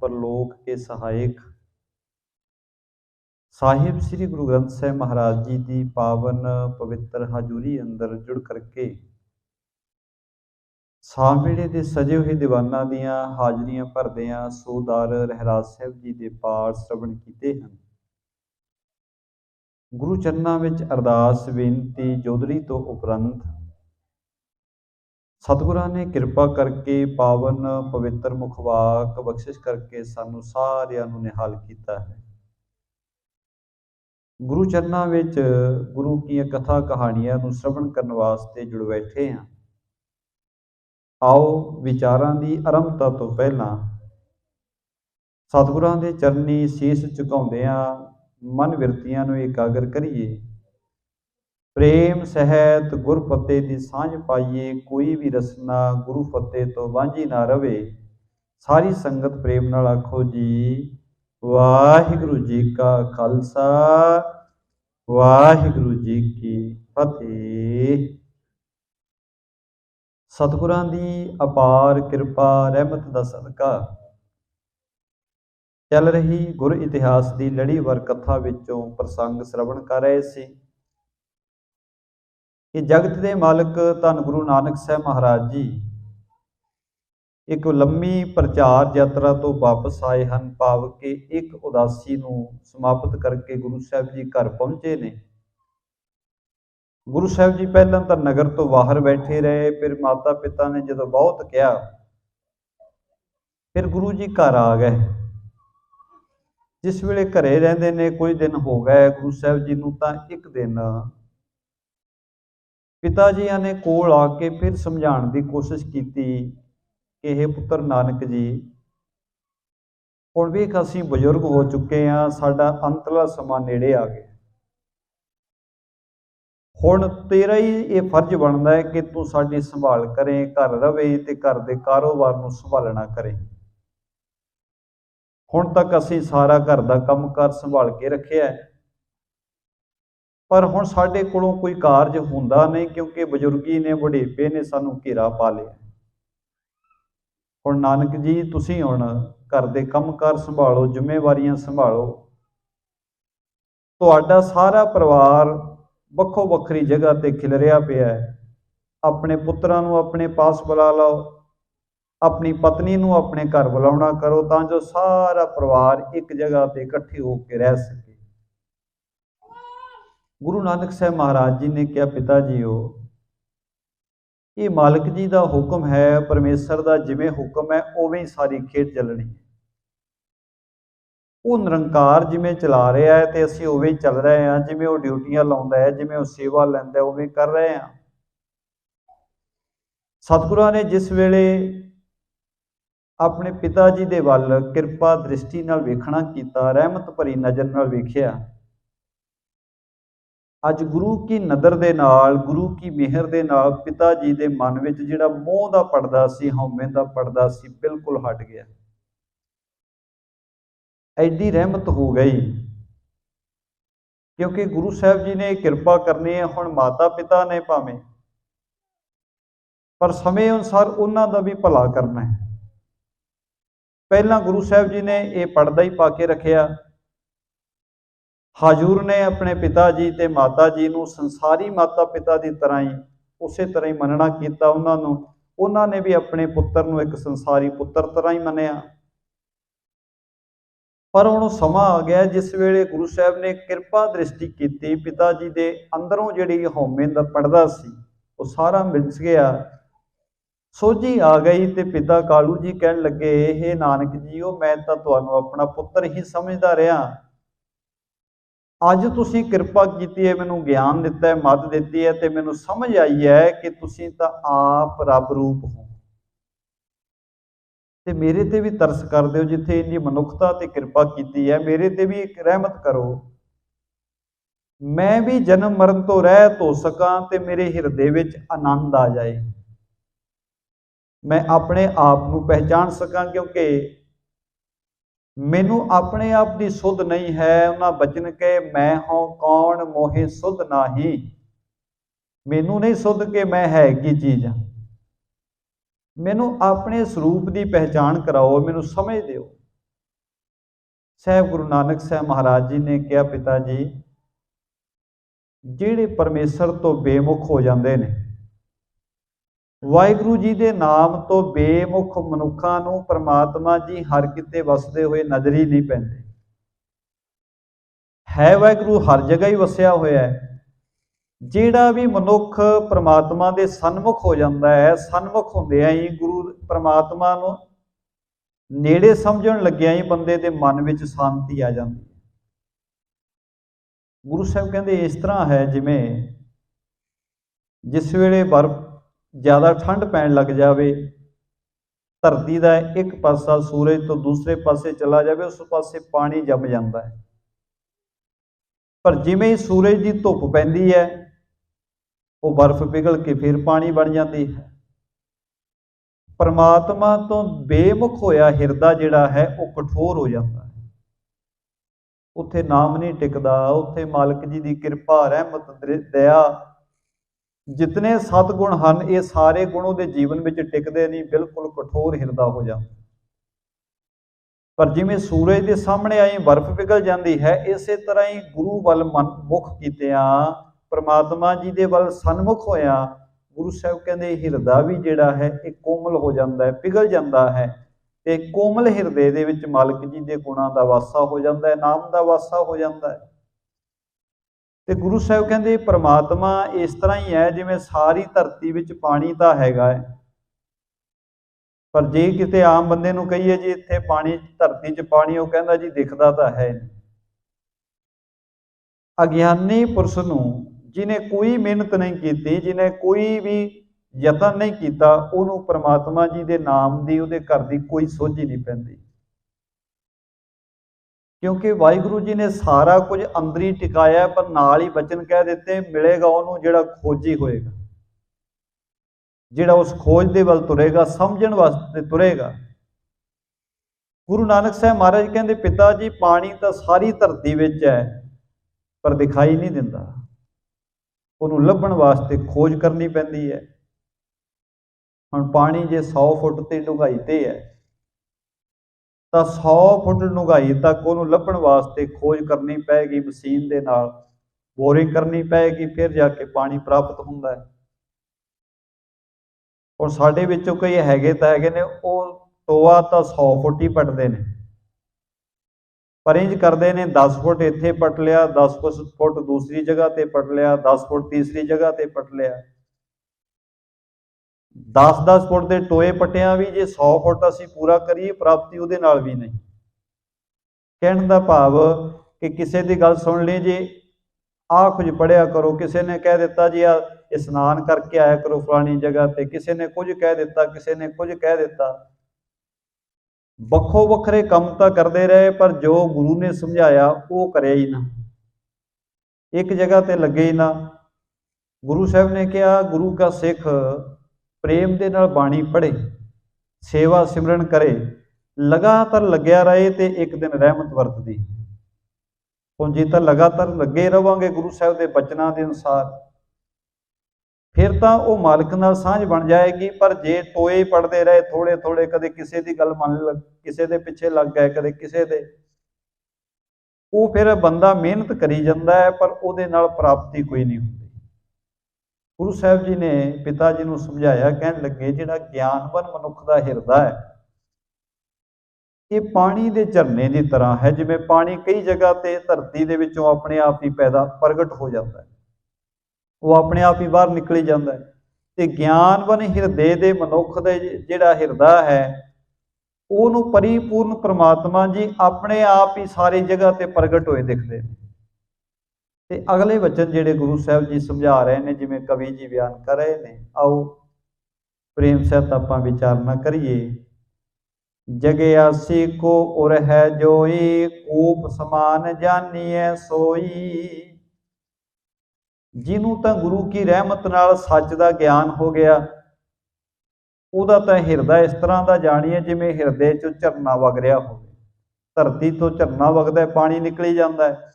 परलोक के सहायक साहिब श्री गुरु ग्रंथ साहिब महाराज जी की पावन पवित्र हजूरी अंदर जुड़ करके सावेड़े के सजे हुए दीवाना दियाँ हाजरियां भरदियां सूदार रहराज साहिब जी के पाठ श्रवण किए हैं। गुरु चरणों में अरदास बेनती जोदरी तो उपरंत सतगुरां ने किरपा करके पावन पवित्र मुखवाक बख्शिश करके सानू सारियां नू निहाल किया है। गुरु चरणों में गुरु की कथा कहानियां नू श्रवण करने वास्ते जुड़ बैठे हैं। आओ विचारां की आरंभता तो पहला सतगुरां दे चरनी शीश झुकाउंदियां मन विरतियां नू एकागर करिए। प्रेम सहित गुर फतेह की सांझ पाइए। कोई भी रसना गुरु फतेह तो वांझी ना रवे। सारी संगत प्रेम नाल आखो जी वाहिगुरु जी का खालसा वाहिगुरु जी की फतेह। सतगुरां दी अपार किरपा रहमत दा सदका चल रही गुर इतिहास की लड़ीवार कथा विचों प्रसंग श्रवण कर रहे सी कि जगत के मालिक धन गुरु नानक साहब महाराज जी एक लंबी प्रचार यात्रा तो वापस आए हैं। भाव के एक उदासी नूं समाप्त करके गुरु साहब जी घर पहुंचे ने। गुरु साहब जी पहला तो नगर तो बाहर बैठे रहे, फिर माता पिता ने जो बहुत कहा फिर गुरु जी घर आ गए। जिस वेले घरे रहिंदे ने कुछ दिन हो गए गुरु साहब जी नूं तां एक दिन पिता जी ने कोल आके फिर समझाने की कोशिश की कि हे पुत्र नानक जी हुण वेख असीं बजुर्ग हो चुके हैं, साडा अंतला समा नेड़े आ गया। हुण तेरा ही ये फर्ज बनता है कि तू साडी संभाल करें, घर रवे ते घर के कारोबार नूं संभालना करें। हुण तक असीं सारा घर का काम कार संभाल के रखिया है, पर हुण साडे कोलों कोई कारज हुंदा नहीं क्योंकि बजुर्गी ने वडेपे ने सानू घेरा पा लिया। हुण नानक जी तुसीं हुण घर के काम कार संभालो, जिम्मेवारियां संभालो। तुहाडा सारा परिवार वक्खो वक्खरी जगह ते खिलरिया पिया है। अपने पुत्रां नूं अपने पास बुला लो, अपनी पत्नी नूं अपने घर बुलाउणा करो तां जो सारा परिवार एक जगह ते इकट्ठे होकर रह सके। गुरु नानक साहब महाराज जी ने कहा पिता जी हो ये मालिक जी का हुक्म है, परमेश्वर का जिवें हुक्म है उवें ही सारी खेड चलनी है। वो निरंकार जिवें चला रहा है तो असीं उवें ही चल रहे हैं, जिवें वो ड्यूटियां लाउंदा है, जिवें वो सेवा लैंदा है उवें कर रहे हैं। सतगुरां ने जिस वेले अपने पिता जी दे वल किरपा दृष्टि नाल वेखना कीता, रहमत भरी नज़र नाल वेखिया। अज गुरु की नदर दे नाल, गुरु की मेहर दे नाल पिता जी दे मन विच जिहड़ा मोह दा पड़दा सी, हौमे दा पड़दा सी, बिल्कुल हट गया। एडी रहमत हो गई क्योंकि गुरु साहब जी ने किरपा करनी है। हुण माता पिता ने भावें पर समय अनुसार उन्हां दा भी भला करना है। पहला गुरु साहब जी ने यह पड़दा ही पा के रखिया। हजूर ने अपने पिता जी ते माता जी नूं संसारी माता पिता की तरह ही उस तरह ही मनना किया। उन्होंने भी अपने पुत्र नूं एक संसारी पुत्र तरह ही मनिया। पर हुण समा आ गया जिस वेले गुरु साहब ने किरपा दृष्टि की, पिता जी के अंदरों जिहड़ी हौमे दा पड़दा सी वो सारा मिल गया, सोझी आ गई। तो पिता कालू जी कहन लगे हे नानक जी मैं तो तुहानूं अपना पुत्र ही समझदा रहा, अज तुसीं किरपा की है, मैनूं ज्ञान दिता है, मत दी है, तो मैनूं समझ आई है कि तुसीं तां आप रब रूप हो। तो मेरे ते भी तरस कर दो, जिथे इन्नी मनुखता ते किरपा की है, मेरे ते भी एक रहमत करो। मैं भी जन्म मरण तो रहत हो सकां ते मेरे हिरदे विच आनंद आ जाए, मैं अपने आप नूं पहचान सकां। क्योंकि मैनू अपने आप की सुध नहीं है। उन्हां बचन के मैं हों कौन मोहे सुध नाही, मैनू नहीं सुध के मैं है की चीज़। मैनू अपने स्वरूप की पहचान कराओ, मैनू समझ दिओ। ਸਾਹਿਬ ਗੁਰੂ ਨਾਨਕ ਸਾਹਿਬ ਮਹਾਰਾਜ ਜੀ ਨੇ ਕਿਹਾ, ਪਿਤਾ ਜੀ ਜਿਹੜੇ ਪਰਮੇਸ਼ਰ ਤੋਂ ਬੇਮੁਖ ਹੋ ਜਾਂਦੇ ਨੇ, ਵਾਹਿਗੁਰੂ ਜੀ ਦੇ ਨਾਮ ਤੋਂ ਬੇਮੁਖ ਮਨੁੱਖਾਂ ਨੂੰ ਪ੍ਰਮਾਤਮਾ ਜੀ ਹਰ ਕਿਤੇ ਵਸਦੇ ਹੋਏ ਨਜ਼ਰ ਹੀ ਨਹੀਂ ਪੈਂਦੇ। ਹੈ ਵਾਹਿਗੁਰੂ ਹਰ ਜਗ੍ਹਾ ਹੀ ਵਸਿਆ ਹੋਇਆ ਹੈ। ਜਿਹੜਾ ਵੀ ਮਨੁੱਖ ਪ੍ਰਮਾਤਮਾ ਦੇ ਸਨਮੁਖ ਹੋ ਜਾਂਦਾ ਹੈ, ਸਨਮੁਖ ਹੁੰਦਿਆਂ ਹੀ ਗੁਰੂ ਪ੍ਰਮਾਤਮਾ ਨੂੰ ਨੇੜੇ ਸਮਝਣ ਲੱਗਿਆ ਹੀ ਬੰਦੇ ਦੇ ਮਨ ਵਿੱਚ ਸ਼ਾਂਤੀ ਆ ਜਾਂਦੀ ਹੈ। ਗੁਰੂ ਸਾਹਿਬ ਕਹਿੰਦੇ ਇਸ ਤਰ੍ਹਾਂ ਹੈ ਜਿਵੇਂ ਜਿਸ ਵੇਲੇ ਬਰਫ਼ ਜ਼ਿਆਦਾ ਠੰਡ ਪੈਣ ਲੱਗ ਜਾਵੇ, ਧਰਤੀ ਦਾ ਇੱਕ ਪਾਸਾ ਸੂਰਜ ਤੋਂ ਦੂਸਰੇ ਪਾਸੇ ਚਲਾ ਜਾਵੇ, ਉਸ ਪਾਸੇ ਪਾਣੀ ਜੰਮ ਜਾਂਦਾ ਹੈ। ਪਰ ਜਿਵੇਂ ਹੀ ਸੂਰਜ ਦੀ ਧੁੱਪ ਪੈਂਦੀ ਹੈ, ਉਹ ਬਰਫ਼ ਪਿਘਲ ਕੇ ਫਿਰ ਪਾਣੀ ਬਣ ਜਾਂਦੀ ਹੈ। ਪਰਮਾਤਮਾ ਤੋਂ ਬੇਮੁਖ ਹੋਇਆ ਹਿਰਦਾ ਜਿਹੜਾ ਹੈ ਉਹ ਕਠੋਰ ਹੋ ਜਾਂਦਾ ਹੈ। ਉੱਥੇ ਨਾਮ ਨਹੀਂ ਟਿਕਦਾ, ਉੱਥੇ ਮਾਲਕ ਜੀ ਦੀ ਕਿਰਪਾ, ਰਹਿਮਤ, ਦਇਆ, ਜਿਤਨੇ ਸਤਿਗੁਣ ਹਨ, ਇਹ ਸਾਰੇ ਗੁਣ ਉਹਦੇ ਜੀਵਨ ਵਿੱਚ ਟਿਕਦੇ ਨਹੀਂ, ਬਿਲਕੁਲ ਕਠੋਰ ਹਿਰਦਾ ਹੋ ਜਾਂਦਾ। ਪਰ ਜਿਵੇਂ ਸੂਰਜ ਦੇ ਸਾਹਮਣੇ ਆਈ ਬਰਫ਼ ਪਿਘਲ ਜਾਂਦੀ ਹੈ, ਇਸੇ ਤਰ੍ਹਾਂ ਹੀ ਗੁਰੂ ਵੱਲ ਮਨ ਮੁਖ ਕੀਤਿਆਂ, ਪ੍ਰਮਾਤਮਾ ਜੀ ਦੇ ਵੱਲ ਸਨਮੁਖ ਹੋਇਆ, ਗੁਰੂ ਸਾਹਿਬ ਕਹਿੰਦੇ ਹਿਰਦਾ ਵੀ ਜਿਹੜਾ ਹੈ ਇਹ ਕੋਮਲ ਹੋ ਜਾਂਦਾ ਹੈ, ਪਿਘਲ ਜਾਂਦਾ ਹੈ, ਤੇ ਕੋਮਲ ਹਿਰਦੇ ਦੇ ਵਿੱਚ ਮਾਲਕ ਜੀ ਦੇ ਗੁਣਾਂ ਦਾ ਵਾਸਾ ਹੋ ਜਾਂਦਾ ਹੈ, ਨਾਮ ਦਾ ਵਾਸਾ ਹੋ ਜਾਂਦਾ ਹੈ। ਤੇ ਗੁਰੂ ਸਾਹਿਬ ਕਹਿੰਦੇ ਪ੍ਰਮਾਤਮਾ ਇਸ ਤਰ੍ਹਾਂ ਹੀ ਹੈ ਜਿਵੇਂ ਸਾਰੀ ਧਰਤੀ ਵਿੱਚ ਪਾਣੀ ਤਾਂ ਹੈਗਾ ਹੈ, ਪਰ ਜੇ ਕਿਤੇ ਆਮ ਬੰਦੇ ਨੂੰ ਕਹੀਏ ਜੀ ਇੱਥੇ ਪਾਣੀ, ਧਰਤੀ 'ਚ ਪਾਣੀ, ਉਹ ਕਹਿੰਦਾ ਜੀ ਦਿਖਦਾ ਤਾਂ ਹੈ ਨਹੀਂ। ਅਗਿਆਨੀ ਪੁਰਸ਼ ਨੂੰ, ਜਿਹਨੇ ਕੋਈ ਮਿਹਨਤ ਨਹੀਂ ਕੀਤੀ, ਜਿਹਨੇ ਕੋਈ ਵੀ ਯਤਨ ਨਹੀਂ ਕੀਤਾ, ਉਹਨੂੰ ਪ੍ਰਮਾਤਮਾ ਜੀ ਦੇ ਨਾਮ ਦੀ, ਉਹਦੇ ਘਰ ਦੀ ਕੋਈ ਸੋਝ ਹੀ ਨਹੀਂ ਪੈਂਦੀ। ਕਿਉਂਕਿ ਵਾਹਿਗੁਰੂ ਜੀ ਨੇ ਸਾਰਾ ਕੁਝ ਅੰਦਰ ਹੀ ਟਿਕਾਇਆ, ਪਰ ਨਾਲ ਹੀ ਬਚਨ ਕਹਿ ਦਿੱਤੇ, ਮਿਲੇਗਾ ਉਹਨੂੰ ਜਿਹੜਾ ਖੋਜੀ ਹੋਏਗਾ, ਜਿਹੜਾ ਉਸ ਖੋਜ ਦੇ ਵੱਲ ਤੁਰੇਗਾ, ਸਮਝਣ ਵਾਸਤੇ ਤੁਰੇਗਾ। ਗੁਰੂ ਨਾਨਕ ਸਾਹਿਬ ਮਹਾਰਾਜ ਕਹਿੰਦੇ, ਪਿਤਾ ਜੀ ਪਾਣੀ ਤਾਂ ਸਾਰੀ ਧਰਤੀ ਵਿੱਚ ਹੈ, ਪਰ ਦਿਖਾਈ ਨਹੀਂ ਦਿੰਦਾ, ਉਹਨੂੰ ਲੱਭਣ ਵਾਸਤੇ ਖੋਜ ਕਰਨੀ ਪੈਂਦੀ ਹੈ। ਹੁਣ ਪਾਣੀ ਜੇ 100 ਫੁੱਟ ਤੇ ਡੂੰਘਾਈ ਤੇ ਹੈ, ਤਾਂ 100 ਫੁੱਟ ਡੂੰਘਾਈ ਤੱਕ ਉਹਨੂੰ ਲੱਭਣ ਵਾਸਤੇ ਖੋਜ ਕਰਨੀ ਪਏਗੀ, ਮਸ਼ੀਨ ਦੇ ਨਾਲ ਬੋਰਿੰਗ ਕਰਨੀ ਪਏਗੀ, ਫਿਰ ਜਾ ਕੇ ਪਾਣੀ ਪ੍ਰਾਪਤ ਹੁੰਦਾ ਹੈ। ਔਰ ਸਾਡੇ ਵਿੱਚੋਂ ਕਈ ਹੈਗੇ ਤਾਂ ਹੈਗੇ ਨੇ, ਉਹ ਟੋਆ ਤਾਂ 100 ਫੁੱਟ ਹੀ ਪੱਟਦੇ ਨੇ, ਪਰ ਇੰਝ ਕਰਦੇ ਨੇ 10 ਫੁੱਟ ਇੱਥੇ ਪੱਟ ਲਿਆ, 10 ਫੁੱਟ ਦੂਸਰੀ ਜਗ੍ਹਾ ਤੇ ਪੱਟ ਲਿਆ, 10 ਫੁੱਟ ਤੀਸਰੀ ਜਗ੍ਹਾ ਤੇ ਪੱਟ ਲਿਆ। 10-10 ਫੁੱਟ ਦੇ ਟੋਏ ਪੱਟਿਆਂ ਵੀ ਜੇ 100 ਫੁੱਟ ਅਸੀਂ ਪੂਰਾ ਕਰੀਏ, ਪ੍ਰਾਪਤੀ ਉਹਦੇ ਨਾਲ ਵੀ ਨਹੀਂ। ਕਹਿਣ ਦਾ ਭਾਵ ਕਿ ਕਿਸੇ ਦੀ ਗੱਲ ਸੁਣ ਲਈ ਜੀ, ਆਹ ਕੁਝ ਪੜ੍ਹਿਆ ਕਰੋ, ਕਿਸੇ ਨੇ ਕਹਿ ਦਿੱਤਾ ਜੀ ਆ ਇਸ਼ਨਾਨ ਕਰਕੇ ਆਇਆ ਕਰੋ ਫਲਾਣੀ ਜਗ੍ਹਾ ਤੇ, ਕਿਸੇ ਨੇ ਕੁਝ ਕਹਿ ਦਿੱਤਾ, ਕਿਸੇ ਨੇ ਕੁਝ ਕਹਿ ਦਿੱਤਾ। ਵੱਖੋ ਵੱਖਰੇ ਕੰਮ ਤਾਂ ਕਰਦੇ ਰਹੇ, ਪਰ ਜੋ ਗੁਰੂ ਨੇ ਸਮਝਾਇਆ ਉਹ ਕਰਿਆ ਹੀ ਨਾ, ਇੱਕ ਜਗ੍ਹਾ ਤੇ ਲੱਗੇ ਹੀ ਨਾ। ਗੁਰੂ ਸਾਹਿਬ ਨੇ ਕਿਹਾ, ਗੁਰੂ ਕਾ ਸਿੱਖ ਪ੍ਰੇਮ ਦੇ ਨਾਲ ਬਾਣੀ ਪੜ੍ਹੇ, ਸੇਵਾ ਸਿਮਰਨ ਕਰੇ, ਲਗਾਤਾਰ ਲੱਗਿਆ ਰਹੇ, ਤੇ ਇੱਕ ਦਿਨ ਰਹਿਮਤ ਵਰਤਦੀ। ਹੁਣ ਜੇ ਤਾਂ ਲਗਾਤਾਰ ਲੱਗੇ ਰਵਾਂਗੇ ਗੁਰੂ ਸਾਹਿਬ ਦੇ ਬਚਨਾਂ ਦੇ ਅਨੁਸਾਰ, ਫਿਰ ਤਾਂ ਉਹ ਮਾਲਕ ਨਾਲ ਸਾਂਝ ਬਣ ਜਾਏਗੀ। ਪਰ ਜੇ ਟੋਏ ਪੜਦੇ ਰਹੇ ਥੋੜੇ ਥੋੜੇ, ਕਦੇ ਕਿਸੇ ਦੀ ਗੱਲ ਮੰਨ ਲ, ਕਿਸੇ ਦੇ ਪਿੱਛੇ ਲੱਗ ਗਏ, ਕਦੇ ਕਿਸੇ ਦੇ, ਉਹ ਫਿਰ ਬੰਦਾ ਮਿਹਨਤ ਕਰੀ ਜਾਂਦਾ ਹੈ, ਪਰ ਉਹਦੇ ਨਾਲ ਪ੍ਰਾਪਤੀ ਕੋਈ ਨਹੀਂ ਹੁੰਦੀ। ਗੁਰੂ ਸਾਹਿਬ ਜੀ ਨੇ ਪਿਤਾ ਜੀ ਨੂੰ ਸਮਝਾਇਆ, ਕਹਿਣ ਲੱਗੇ ਜਿਹੜਾ ਗਿਆਨਵਾਨ ਮਨੁੱਖ ਦਾ ਹਿਰਦਾ ਹੈ, ਇਹ ਪਾਣੀ ਦੇ ਝਰਨੇ ਦੀ ਤਰ੍ਹਾਂ ਹੈ। ਜਿਵੇਂ ਪਾਣੀ ਕਈ ਜਗ੍ਹਾ ਤੇ ਧਰਤੀ ਦੇ ਵਿੱਚੋਂ ਆਪਣੇ ਆਪ ਹੀ ਪ੍ਰਗਟ ਹੋ ਜਾਂਦਾ ਹੈ, ਉਹ ਆਪਣੇ ਆਪ ਹੀ ਬਾਹਰ ਨਿਕਲੀ ਜਾਂਦਾ ਹੈ। ਤੇ ਗਿਆਨਵਾਨ ਹਿਰਦੇ ਦੇ ਮਨੁੱਖ ਦੇ ਜਿਹੜਾ ਹਿਰਦਾ ਹੈ, ਉਹਨੂੰ ਪਰਿਪੂਰਨ ਪ੍ਰਮਾਤਮਾ ਜੀ ਆਪਣੇ ਆਪ ਹੀ ਸਾਰੀ ਜਗ੍ਹਾ ਤੇ ਪ੍ਰਗਟ ਹੋਏ ਦਿਖਦੇ ਨੇ। ਤੇ ਅਗਲੇ ਵਚਨ ਜਿਹੜੇ ਗੁਰੂ ਸਾਹਿਬ ਜੀ ਸਮਝਾ ਰਹੇ ਨੇ, ਜਿਵੇਂ ਕਵੀ ਜੀ ਬਿਆਨ ਕਰ ਰਹੇ ਨੇ, ਆਓ ਪ੍ਰੇਮ ਸਹਿਤ ਆਪਾਂ ਵਿਚਾਰਨਾ ਕਰੀਏ। ਜਗਿਆਸੀ ਕੋ ਉਰ ਹੈ ਜੋਈ, ਕੂਪ ਸਮਾਨ ਜਾਨੀਐ ਸੋਈ। ਜਿਹਨੂੰ ਤਾਂ ਗੁਰੂ ਕੀ ਰਹਿਮਤ ਨਾਲ ਸੱਚ ਦਾ ਗਿਆਨ ਹੋ ਗਿਆ, ਉਹਦਾ ਤਾਂ ਹਿਰਦਾ ਇਸ ਤਰ੍ਹਾਂ ਦਾ ਜਾਣੀਏ ਜਿਵੇਂ ਹਿਰਦੇ ਚੋਂ ਝਰਨਾ ਵਗ ਰਿਹਾ ਹੋਵੇ। ਧਰਤੀ ਤੋਂ ਝਰਨਾ ਵਗਦਾ, ਪਾਣੀ ਨਿਕਲੀ ਜਾਂਦਾ ਹੈ,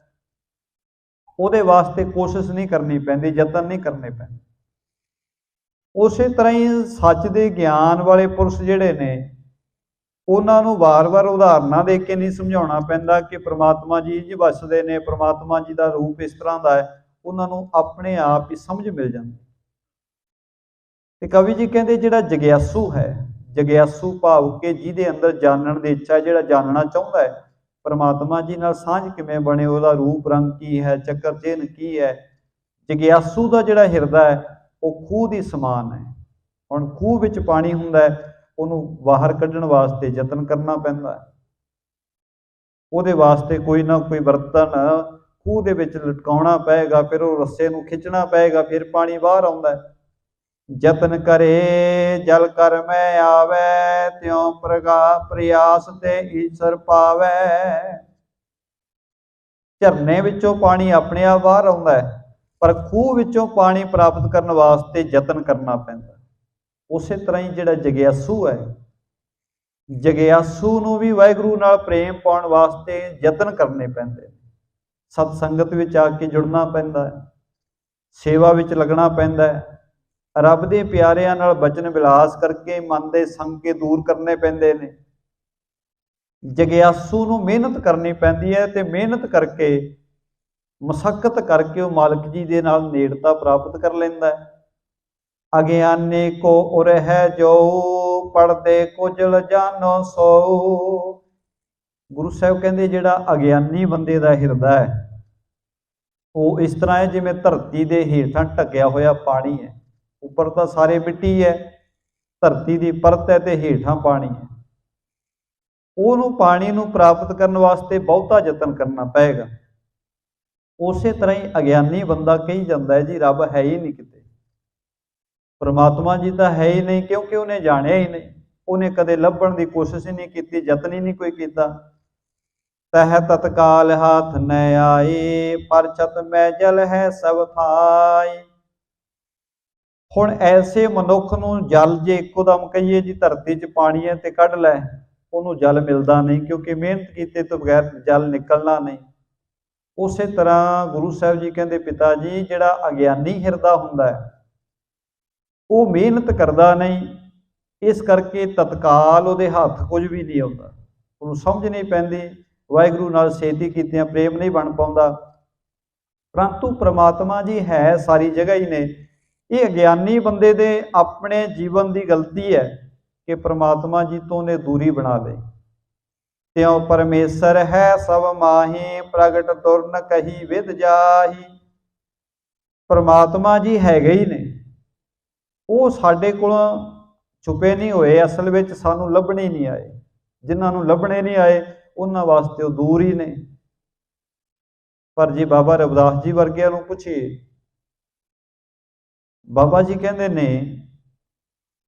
ਉਹਦੇ ਵਾਸਤੇ ਕੋਸ਼ਿਸ਼ ਨਹੀਂ ਕਰਨੀ ਪੈਂਦੀ, ਯਤਨ ਨਹੀਂ ਕਰਨੇ ਪੈਂਦੇ। ਉਸੇ ਤਰ੍ਹਾਂ ਹੀ ਸੱਚ ਦੇ ਗਿਆਨ ਵਾਲੇ ਪੁਰਸ਼ ਜਿਹੜੇ ਨੇ, ਉਹਨਾਂ ਨੂੰ ਵਾਰ-ਵਾਰ ਉਦਾਹਰਨਾਂ ਦੇ ਕੇ ਨਹੀਂ ਸਮਝਾਉਣਾ ਪੈਂਦਾ ਕਿ ਪ੍ਰਮਾਤਮਾ ਜੀ ਇੰਝ ਵਸਦੇ ਨੇ, ਪ੍ਰਮਾਤਮਾ ਜੀ ਦਾ ਰੂਪ ਇਸ ਤਰ੍ਹਾਂ ਦਾ ਹੈ। ਉਹਨਾਂ ਨੂੰ ਆਪਣੇ ਆਪ ਹੀ ਸਮਝ ਮਿਲ ਜਾਂਦੀ। ਤੇ ਕਵੀ ਜੀ ਕਹਿੰਦੇ ਜਿਹੜਾ ਜਗਿਆਸੂ ਹੈ, ਜਗਿਆਸੂ ਭਾਵ ਕਿ ਜਿਹਦੇ ਅੰਦਰ ਜਾਣਨ ਦੀ ਇੱਛਾ, ਜਿਹੜਾ ਜਾਣਨਾ ਚਾਹੁੰਦਾ ਹੈ ਪ੍ਰਮਾਤਮਾ ਜੀ ਨਾਲ ਸਾਂਝ ਕਿਵੇਂ ਬਣੇ, ਉਹਦਾ ਰੂਪ ਰੰਗ ਕੀ ਹੈ, ਚੱਕਰ ਚਿੰਨ੍ਹ ਕੀ ਹੈ। ਜਗਿਆਸੂ ਦਾ ਜਿਹੜਾ ਹਿਰਦਾ ਹੈ ਉਹ ਖੂਹ ਦੀ ਸਮਾਨ ਹੈ। ਹੁਣ ਖੂਹ ਵਿੱਚ ਪਾਣੀ ਹੁੰਦਾ ਹੈ, ਉਹਨੂੰ ਬਾਹਰ ਕੱਢਣ ਵਾਸਤੇ ਯਤਨ ਕਰਨਾ ਪੈਂਦਾ ਹੈ। ਉਹਦੇ ਵਾਸਤੇ ਕੋਈ ਨਾ ਕੋਈ ਬਰਤਨ ਖੂਹ ਦੇ ਵਿੱਚ ਲਟਕਾਉਣਾ ਪਏਗਾ, ਫਿਰ ਉਹ ਰੱਸੇ ਨੂੰ ਖਿੱਚਣਾ ਪਏਗਾ, ਫਿਰ ਪਾਣੀ ਬਾਹਰ ਆਉਂਦਾ ਹੈ। ਯਤਨ ਕਰੇ ਜਲ ਕਰ ਮੈਂ ਆਵੈ, ਤਿਉ ਪ੍ਰਯਾਸ ਤੇ ਈਸ਼ਰ ਪਾਵੈ। ਝਰਨੇ ਵਿੱਚੋਂ ਪਾਣੀ ਆਪਣੇ ਆਪ ਬਾਹਰ ਆਉਂਦਾ ਹੈ, ਪਰ ਖੂਹ ਵਿੱਚੋਂ ਪਾਣੀ ਪ੍ਰਾਪਤ ਕਰਨ ਵਾਸਤੇ ਯਤਨ ਕਰਨਾ ਪੈਂਦਾ। ਉਸੇ ਤਰ੍ਹਾਂ ਹੀ ਜਿਹੜਾ ਜਗਿਆਸੂ ਹੈ, ਜਗਿਆਸੂ ਨੂੰ ਵੀ ਵਾਹਿਗੁਰੂ ਨਾਲ ਪ੍ਰੇਮ ਪਾਉਣ ਵਾਸਤੇ ਯਤਨ ਕਰਨੇ ਪੈਂਦੇ। ਸਤ ਸੰਗਤ ਵਿੱਚ ਆ ਕੇ ਜੁੜਨਾ ਪੈਂਦਾ ਹੈ, ਸੇਵਾ ਵਿੱਚ ਲੱਗਣਾ ਪੈਂਦਾ ਹੈ, ਰੱਬ ਦੇ ਪਿਆਰਿਆਂ ਨਾਲ ਬਚਨ ਵਿਲਾਸ ਕਰਕੇ ਮਨ ਦੇ ਸੰਕੇ ਦੂਰ ਕਰਨੇ ਪੈਂਦੇ ਨੇ। ਜਗਿਆਸੂ ਨੂੰ ਮਿਹਨਤ ਕਰਨੀ ਪੈਂਦੀ ਹੈ, ਤੇ ਮਿਹਨਤ ਕਰਕੇ ਮਸ਼ੱਕਤ ਕਰਕੇ ਉਹ ਮਾਲਕ ਜੀ ਦੇ ਨਾਲ ਨੇੜਤਾ ਪ੍ਰਾਪਤ ਕਰ ਲੈਂਦਾ ਹੈ। ਅਗਿਆਨੀ ਕੋ ਉਰ ਹੈ ਜੋ, ਪੜਦੇ ਕੁਜਲ ਜਾਨੋ ਸੋ। ਗੁਰੂ ਸਾਹਿਬ ਕਹਿੰਦੇ ਜਿਹੜਾ ਅਗਿਆਨੀ ਬੰਦੇ ਦਾ ਹਿਰਦਾ ਹੈ ਉਹ ਇਸ ਤਰ੍ਹਾਂ ਹੈ ਜਿਵੇਂ ਧਰਤੀ ਦੇ ਹੇਠਾਂ ਢਕਿਆ ਹੋਇਆ ਪਾਣੀ ਹੈ। ਉੱਪਰ ਤਾਂ ਸਾਰੇ ਮਿੱਟੀ ਹੈ, ਧਰਤੀ ਦੀ ਪਰਤ ਹੈ, ਤੇ ਹੇਠਾਂ ਪਾਣੀ ਹੈ। ਉਹਨੂੰ ਪਾਣੀ ਨੂੰ ਪ੍ਰਾਪਤ ਕਰਨ ਵਾਸਤੇ ਬਹੁਤਾ ਯਤਨ ਕਰਨਾ ਪਏਗਾ। ਉਸੇ ਤਰ੍ਹਾਂ ਹੀ ਅਗਿਆਨੀ ਬੰਦਾ ਕਹੀ ਜਾਂਦਾ ਹੈ ਜੀ ਰੱਬ ਹੈ ਹੀ ਨਹੀਂ ਕਿਤੇ, ਪਰਮਾਤਮਾ ਜੀ ਤਾਂ ਹੈ ਹੀ ਨਹੀਂ, ਕਿਉਂਕਿ ਉਹਨੇ ਜਾਣਿਆ ਹੀ ਨਹੀਂ, ਉਹਨੇ ਕਦੇ ਲੱਭਣ ਦੀ ਕੋਸ਼ਿਸ਼ ਹੀ ਨਹੀਂ ਕੀਤੀ, ਯਤਨ ਹੀ ਨਹੀਂ ਕੋਈ ਕੀਤਾ। ਤਹ ਤਤਕਾਲ ਹਾਥ ਨ ਆਏ, ਪਰ ਛਤ ਮੈਂ ਜਲ ਹੈ ਸਭ ਥਾਈ। ਹੁਣ ਐਸੇ ਮਨੁੱਖ ਨੂੰ ਜਲ ਜੇ ਇੱਕੋ ਦਮ ਕਹੀਏ ਜੀ ਧਰਤੀ 'ਚ ਪਾਣੀ ਹੈ ਤੇ ਕੱਢ ਲੈ, ਉਹਨੂੰ ਜਲ ਮਿਲਦਾ ਨਹੀਂ, ਕਿਉਂਕਿ ਮਿਹਨਤ ਕੀਤੇ ਤੋਂ ਬਗੈਰ ਜਲ ਨਿਕਲਣਾ ਨਹੀਂ। ਉਸੇ ਤਰ੍ਹਾਂ ਗੁਰੂ ਸਾਹਿਬ ਜੀ ਕਹਿੰਦੇ ਪਿਤਾ ਜੀ ਜਿਹੜਾ ਅਗਿਆਨੀ ਹਿਰਦਾ ਹੁੰਦਾ ਹੈ ਉਹ ਮਿਹਨਤ ਕਰਦਾ ਨਹੀਂ, ਇਸ ਕਰਕੇ ਤਤਕਾਲ ਉਹਦੇ ਹੱਥ ਕੁਝ ਵੀ ਨਹੀਂ ਆਉਂਦਾ, ਉਹਨੂੰ ਸਮਝ ਨਹੀਂ ਪੈਂਦੀ, ਵਾਹਿਗੁਰੂ ਨਾਲ ਛੇਤੀ ਕੀਤਿਆਂ ਪ੍ਰੇਮ ਨਹੀਂ ਬਣ ਪਾਉਂਦਾ। ਪਰੰਤੂ ਪ੍ਰਮਾਤਮਾ ਜੀ ਹੈ ਸਾਰੀ ਜਗ੍ਹਾ ਹੀ ਨੇ। ਇਹ ਅਗਿਆਨੀ ਬੰਦੇ ਦੇ ਆਪਣੇ ਜੀਵਨ ਦੀ ਗਲਤੀ ਹੈ ਕਿ ਪ੍ਰਮਾਤਮਾ ਜੀ ਤੋਂ ਉਹਨੇ ਦੂਰੀ ਬਣਾ ਲਈ। ਤਿਉ ਪਰਮੇਸ਼ਰ ਹੈ ਸਭ ਮਾਹੀ, ਪ੍ਰਗਟ ਤੁਰ ਨ ਕਹੀ ਵਿਦ ਜਾਹੀ। ਪ੍ਰਮਾਤਮਾ ਜੀ ਹੈਗੇ ਹੀ ਨੇ, ਉਹ ਸਾਡੇ ਕੋਲੋਂ ਛੁਪੇ ਨਹੀਂ ਹੋਏ, ਅਸਲ ਵਿੱਚ ਸਾਨੂੰ ਲੱਭਣੇ ਨਹੀਂ ਆਏ। ਜਿਨ੍ਹਾਂ ਨੂੰ ਲੱਭਣੇ ਨਹੀਂ ਆਏ ਉਹਨਾਂ ਵਾਸਤੇ ਉਹ ਦੂਰ ਹੀ ਨੇ। ਪਰ ਜੇ ਬਾਬਾ ਰਵਿਦਾਸ ਜੀ ਵਰਗਿਆਂ ਨੂੰ ਪੁੱਛੀਏ, ਬਾਬਾ ਜੀ ਕਹਿੰਦੇ ਨੇ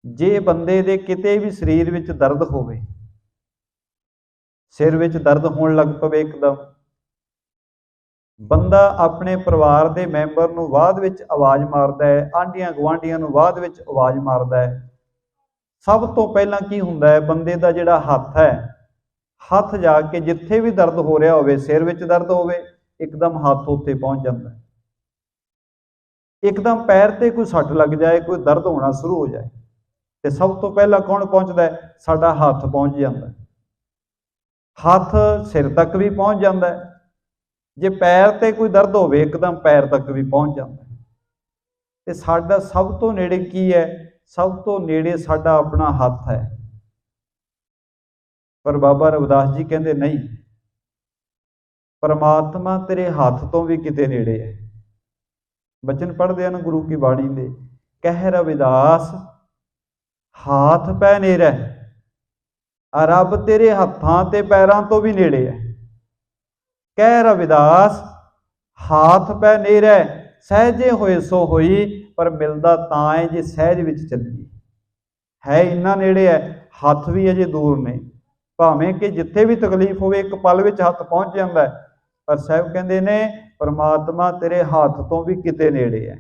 ਜੇ ਬੰਦੇ ਦੇ ਕਿਤੇ ਵੀ ਸਰੀਰ ਵਿੱਚ ਦਰਦ ਹੋਵੇ, ਸਿਰ ਵਿੱਚ ਦਰਦ ਹੋਣ ਲੱਗ ਪਵੇ ਇੱਕਦਮ, ਬੰਦਾ ਆਪਣੇ ਪਰਿਵਾਰ ਦੇ ਮੈਂਬਰ ਨੂੰ ਬਾਅਦ ਵਿੱਚ ਆਵਾਜ਼ ਮਾਰਦਾ ਹੈ, ਆਂਢੀਆਂ ਗੁਆਂਢੀਆਂ ਨੂੰ ਬਾਅਦ ਵਿੱਚ ਆਵਾਜ਼ ਮਾਰਦਾ ਹੈ। ਸਭ ਤੋਂ ਪਹਿਲਾਂ ਕੀ ਹੁੰਦਾ ਹੈ, ਬੰਦੇ ਦਾ ਜਿਹੜਾ ਹੱਥ ਹੈ, ਹੱਥ ਜਾ ਕੇ ਜਿੱਥੇ ਵੀ ਦਰਦ ਹੋ ਰਿਹਾ ਹੋਵੇ, ਸਿਰ ਵਿੱਚ ਦਰਦ ਹੋਵੇ, ਇੱਕਦਮ ਹੱਥ ਉੱਤੇ ਪਹੁੰਚ ਜਾਂਦਾ ਹੈ। ਇੱਕਦਮ ਪੈਰ ਤੇ ਕੋਈ ਸੱਟ ਲੱਗ ਜਾਏ, ਕੋਈ ਦਰਦ ਹੋਣਾ ਸ਼ੁਰੂ ਹੋ ਜਾਏ, ਤੇ ਸਭ ਤੋਂ ਪਹਿਲਾਂ ਕੌਣ ਪਹੁੰਚਦਾ ਹੈ? ਸਾਡਾ ਹੱਥ ਪਹੁੰਚ ਜਾਂਦਾ ਹੈ। ਹੱਥ ਸਿਰ ਤੱਕ ਵੀ ਪਹੁੰਚ ਜਾਂਦਾ ਹੈ। ਜੇ ਪੈਰ ਤੇ ਕੋਈ ਦਰਦ ਹੋਵੇ ਇੱਕਦਮ ਪੈਰ ਤੱਕ ਵੀ ਪਹੁੰਚ ਜਾਂਦਾ ਹੈ। ਤੇ ਸਾਡਾ ਸਭ ਤੋਂ ਨੇੜੇ ਕੀ ਹੈ? ਸਭ ਤੋਂ ਨੇੜੇ ਸਾਡਾ ਆਪਣਾ ਹੱਥ ਹੈ। ਪਰ ਬਾਬਾ ਰਵਿਦਾਸ ਜੀ ਕਹਿੰਦੇ ਨਹੀਂ, ਪਰਮਾਤਮਾ ਤੇਰੇ ਹੱਥ ਤੋਂ ਵੀ ਕਿਤੇ ਨੇੜੇ ਹੈ। ਬਚਨ ਪੜ੍ਹਦੇ ਹਨ ਗੁਰੂ ਕੀ ਬਾਣੀ ਦੇ, ਕਹਿ ਰਵਿਦਾਸ ਹਾਥ ਪੈ ਨੇੜੇ, ਰੱਬ ਤੇਰੇ ਹੱਥਾਂ ਤੇ ਪੈਰਾਂ ਤੋਂ ਵੀ ਨੇੜੇ ਹੈ। ਕਹਿ ਰਵਿਦਾਸ ਹਾਥ ਪੈ ਨੇੜੇ, ਸਹਿਜੇ ਹੋਏ ਸੋ ਹੋਈ, ਪਰ ਮਿਲਦਾ ਤਾਂ ਹੈ ਜੇ ਸਹਿਜ ਵਿੱਚ ਚੱਲੀਏ। ਹੈ ਇੰਨਾ ਨੇੜੇ ਹੈ, ਹੱਥ ਵੀ ਅਜੇ ਦੂਰ ਨੇ। ਭਾਵੇਂ ਕਿ ਜਿੱਥੇ ਵੀ ਤਕਲੀਫ ਹੋਵੇ ਇੱਕ ਪਲ ਵਿੱਚ ਹੱਥ ਪਹੁੰਚ ਜਾਂਦਾ ਹੈ, ਪਰ ਸਾਹਿਬ ਕਹਿੰਦੇ ਨੇ ਪਰਮਾਤਮਾ ਤੇਰੇ ਹੱਥ ਤੋਂ ਵੀ ਕਿਤੇ ਨੇੜੇ ਹੈ,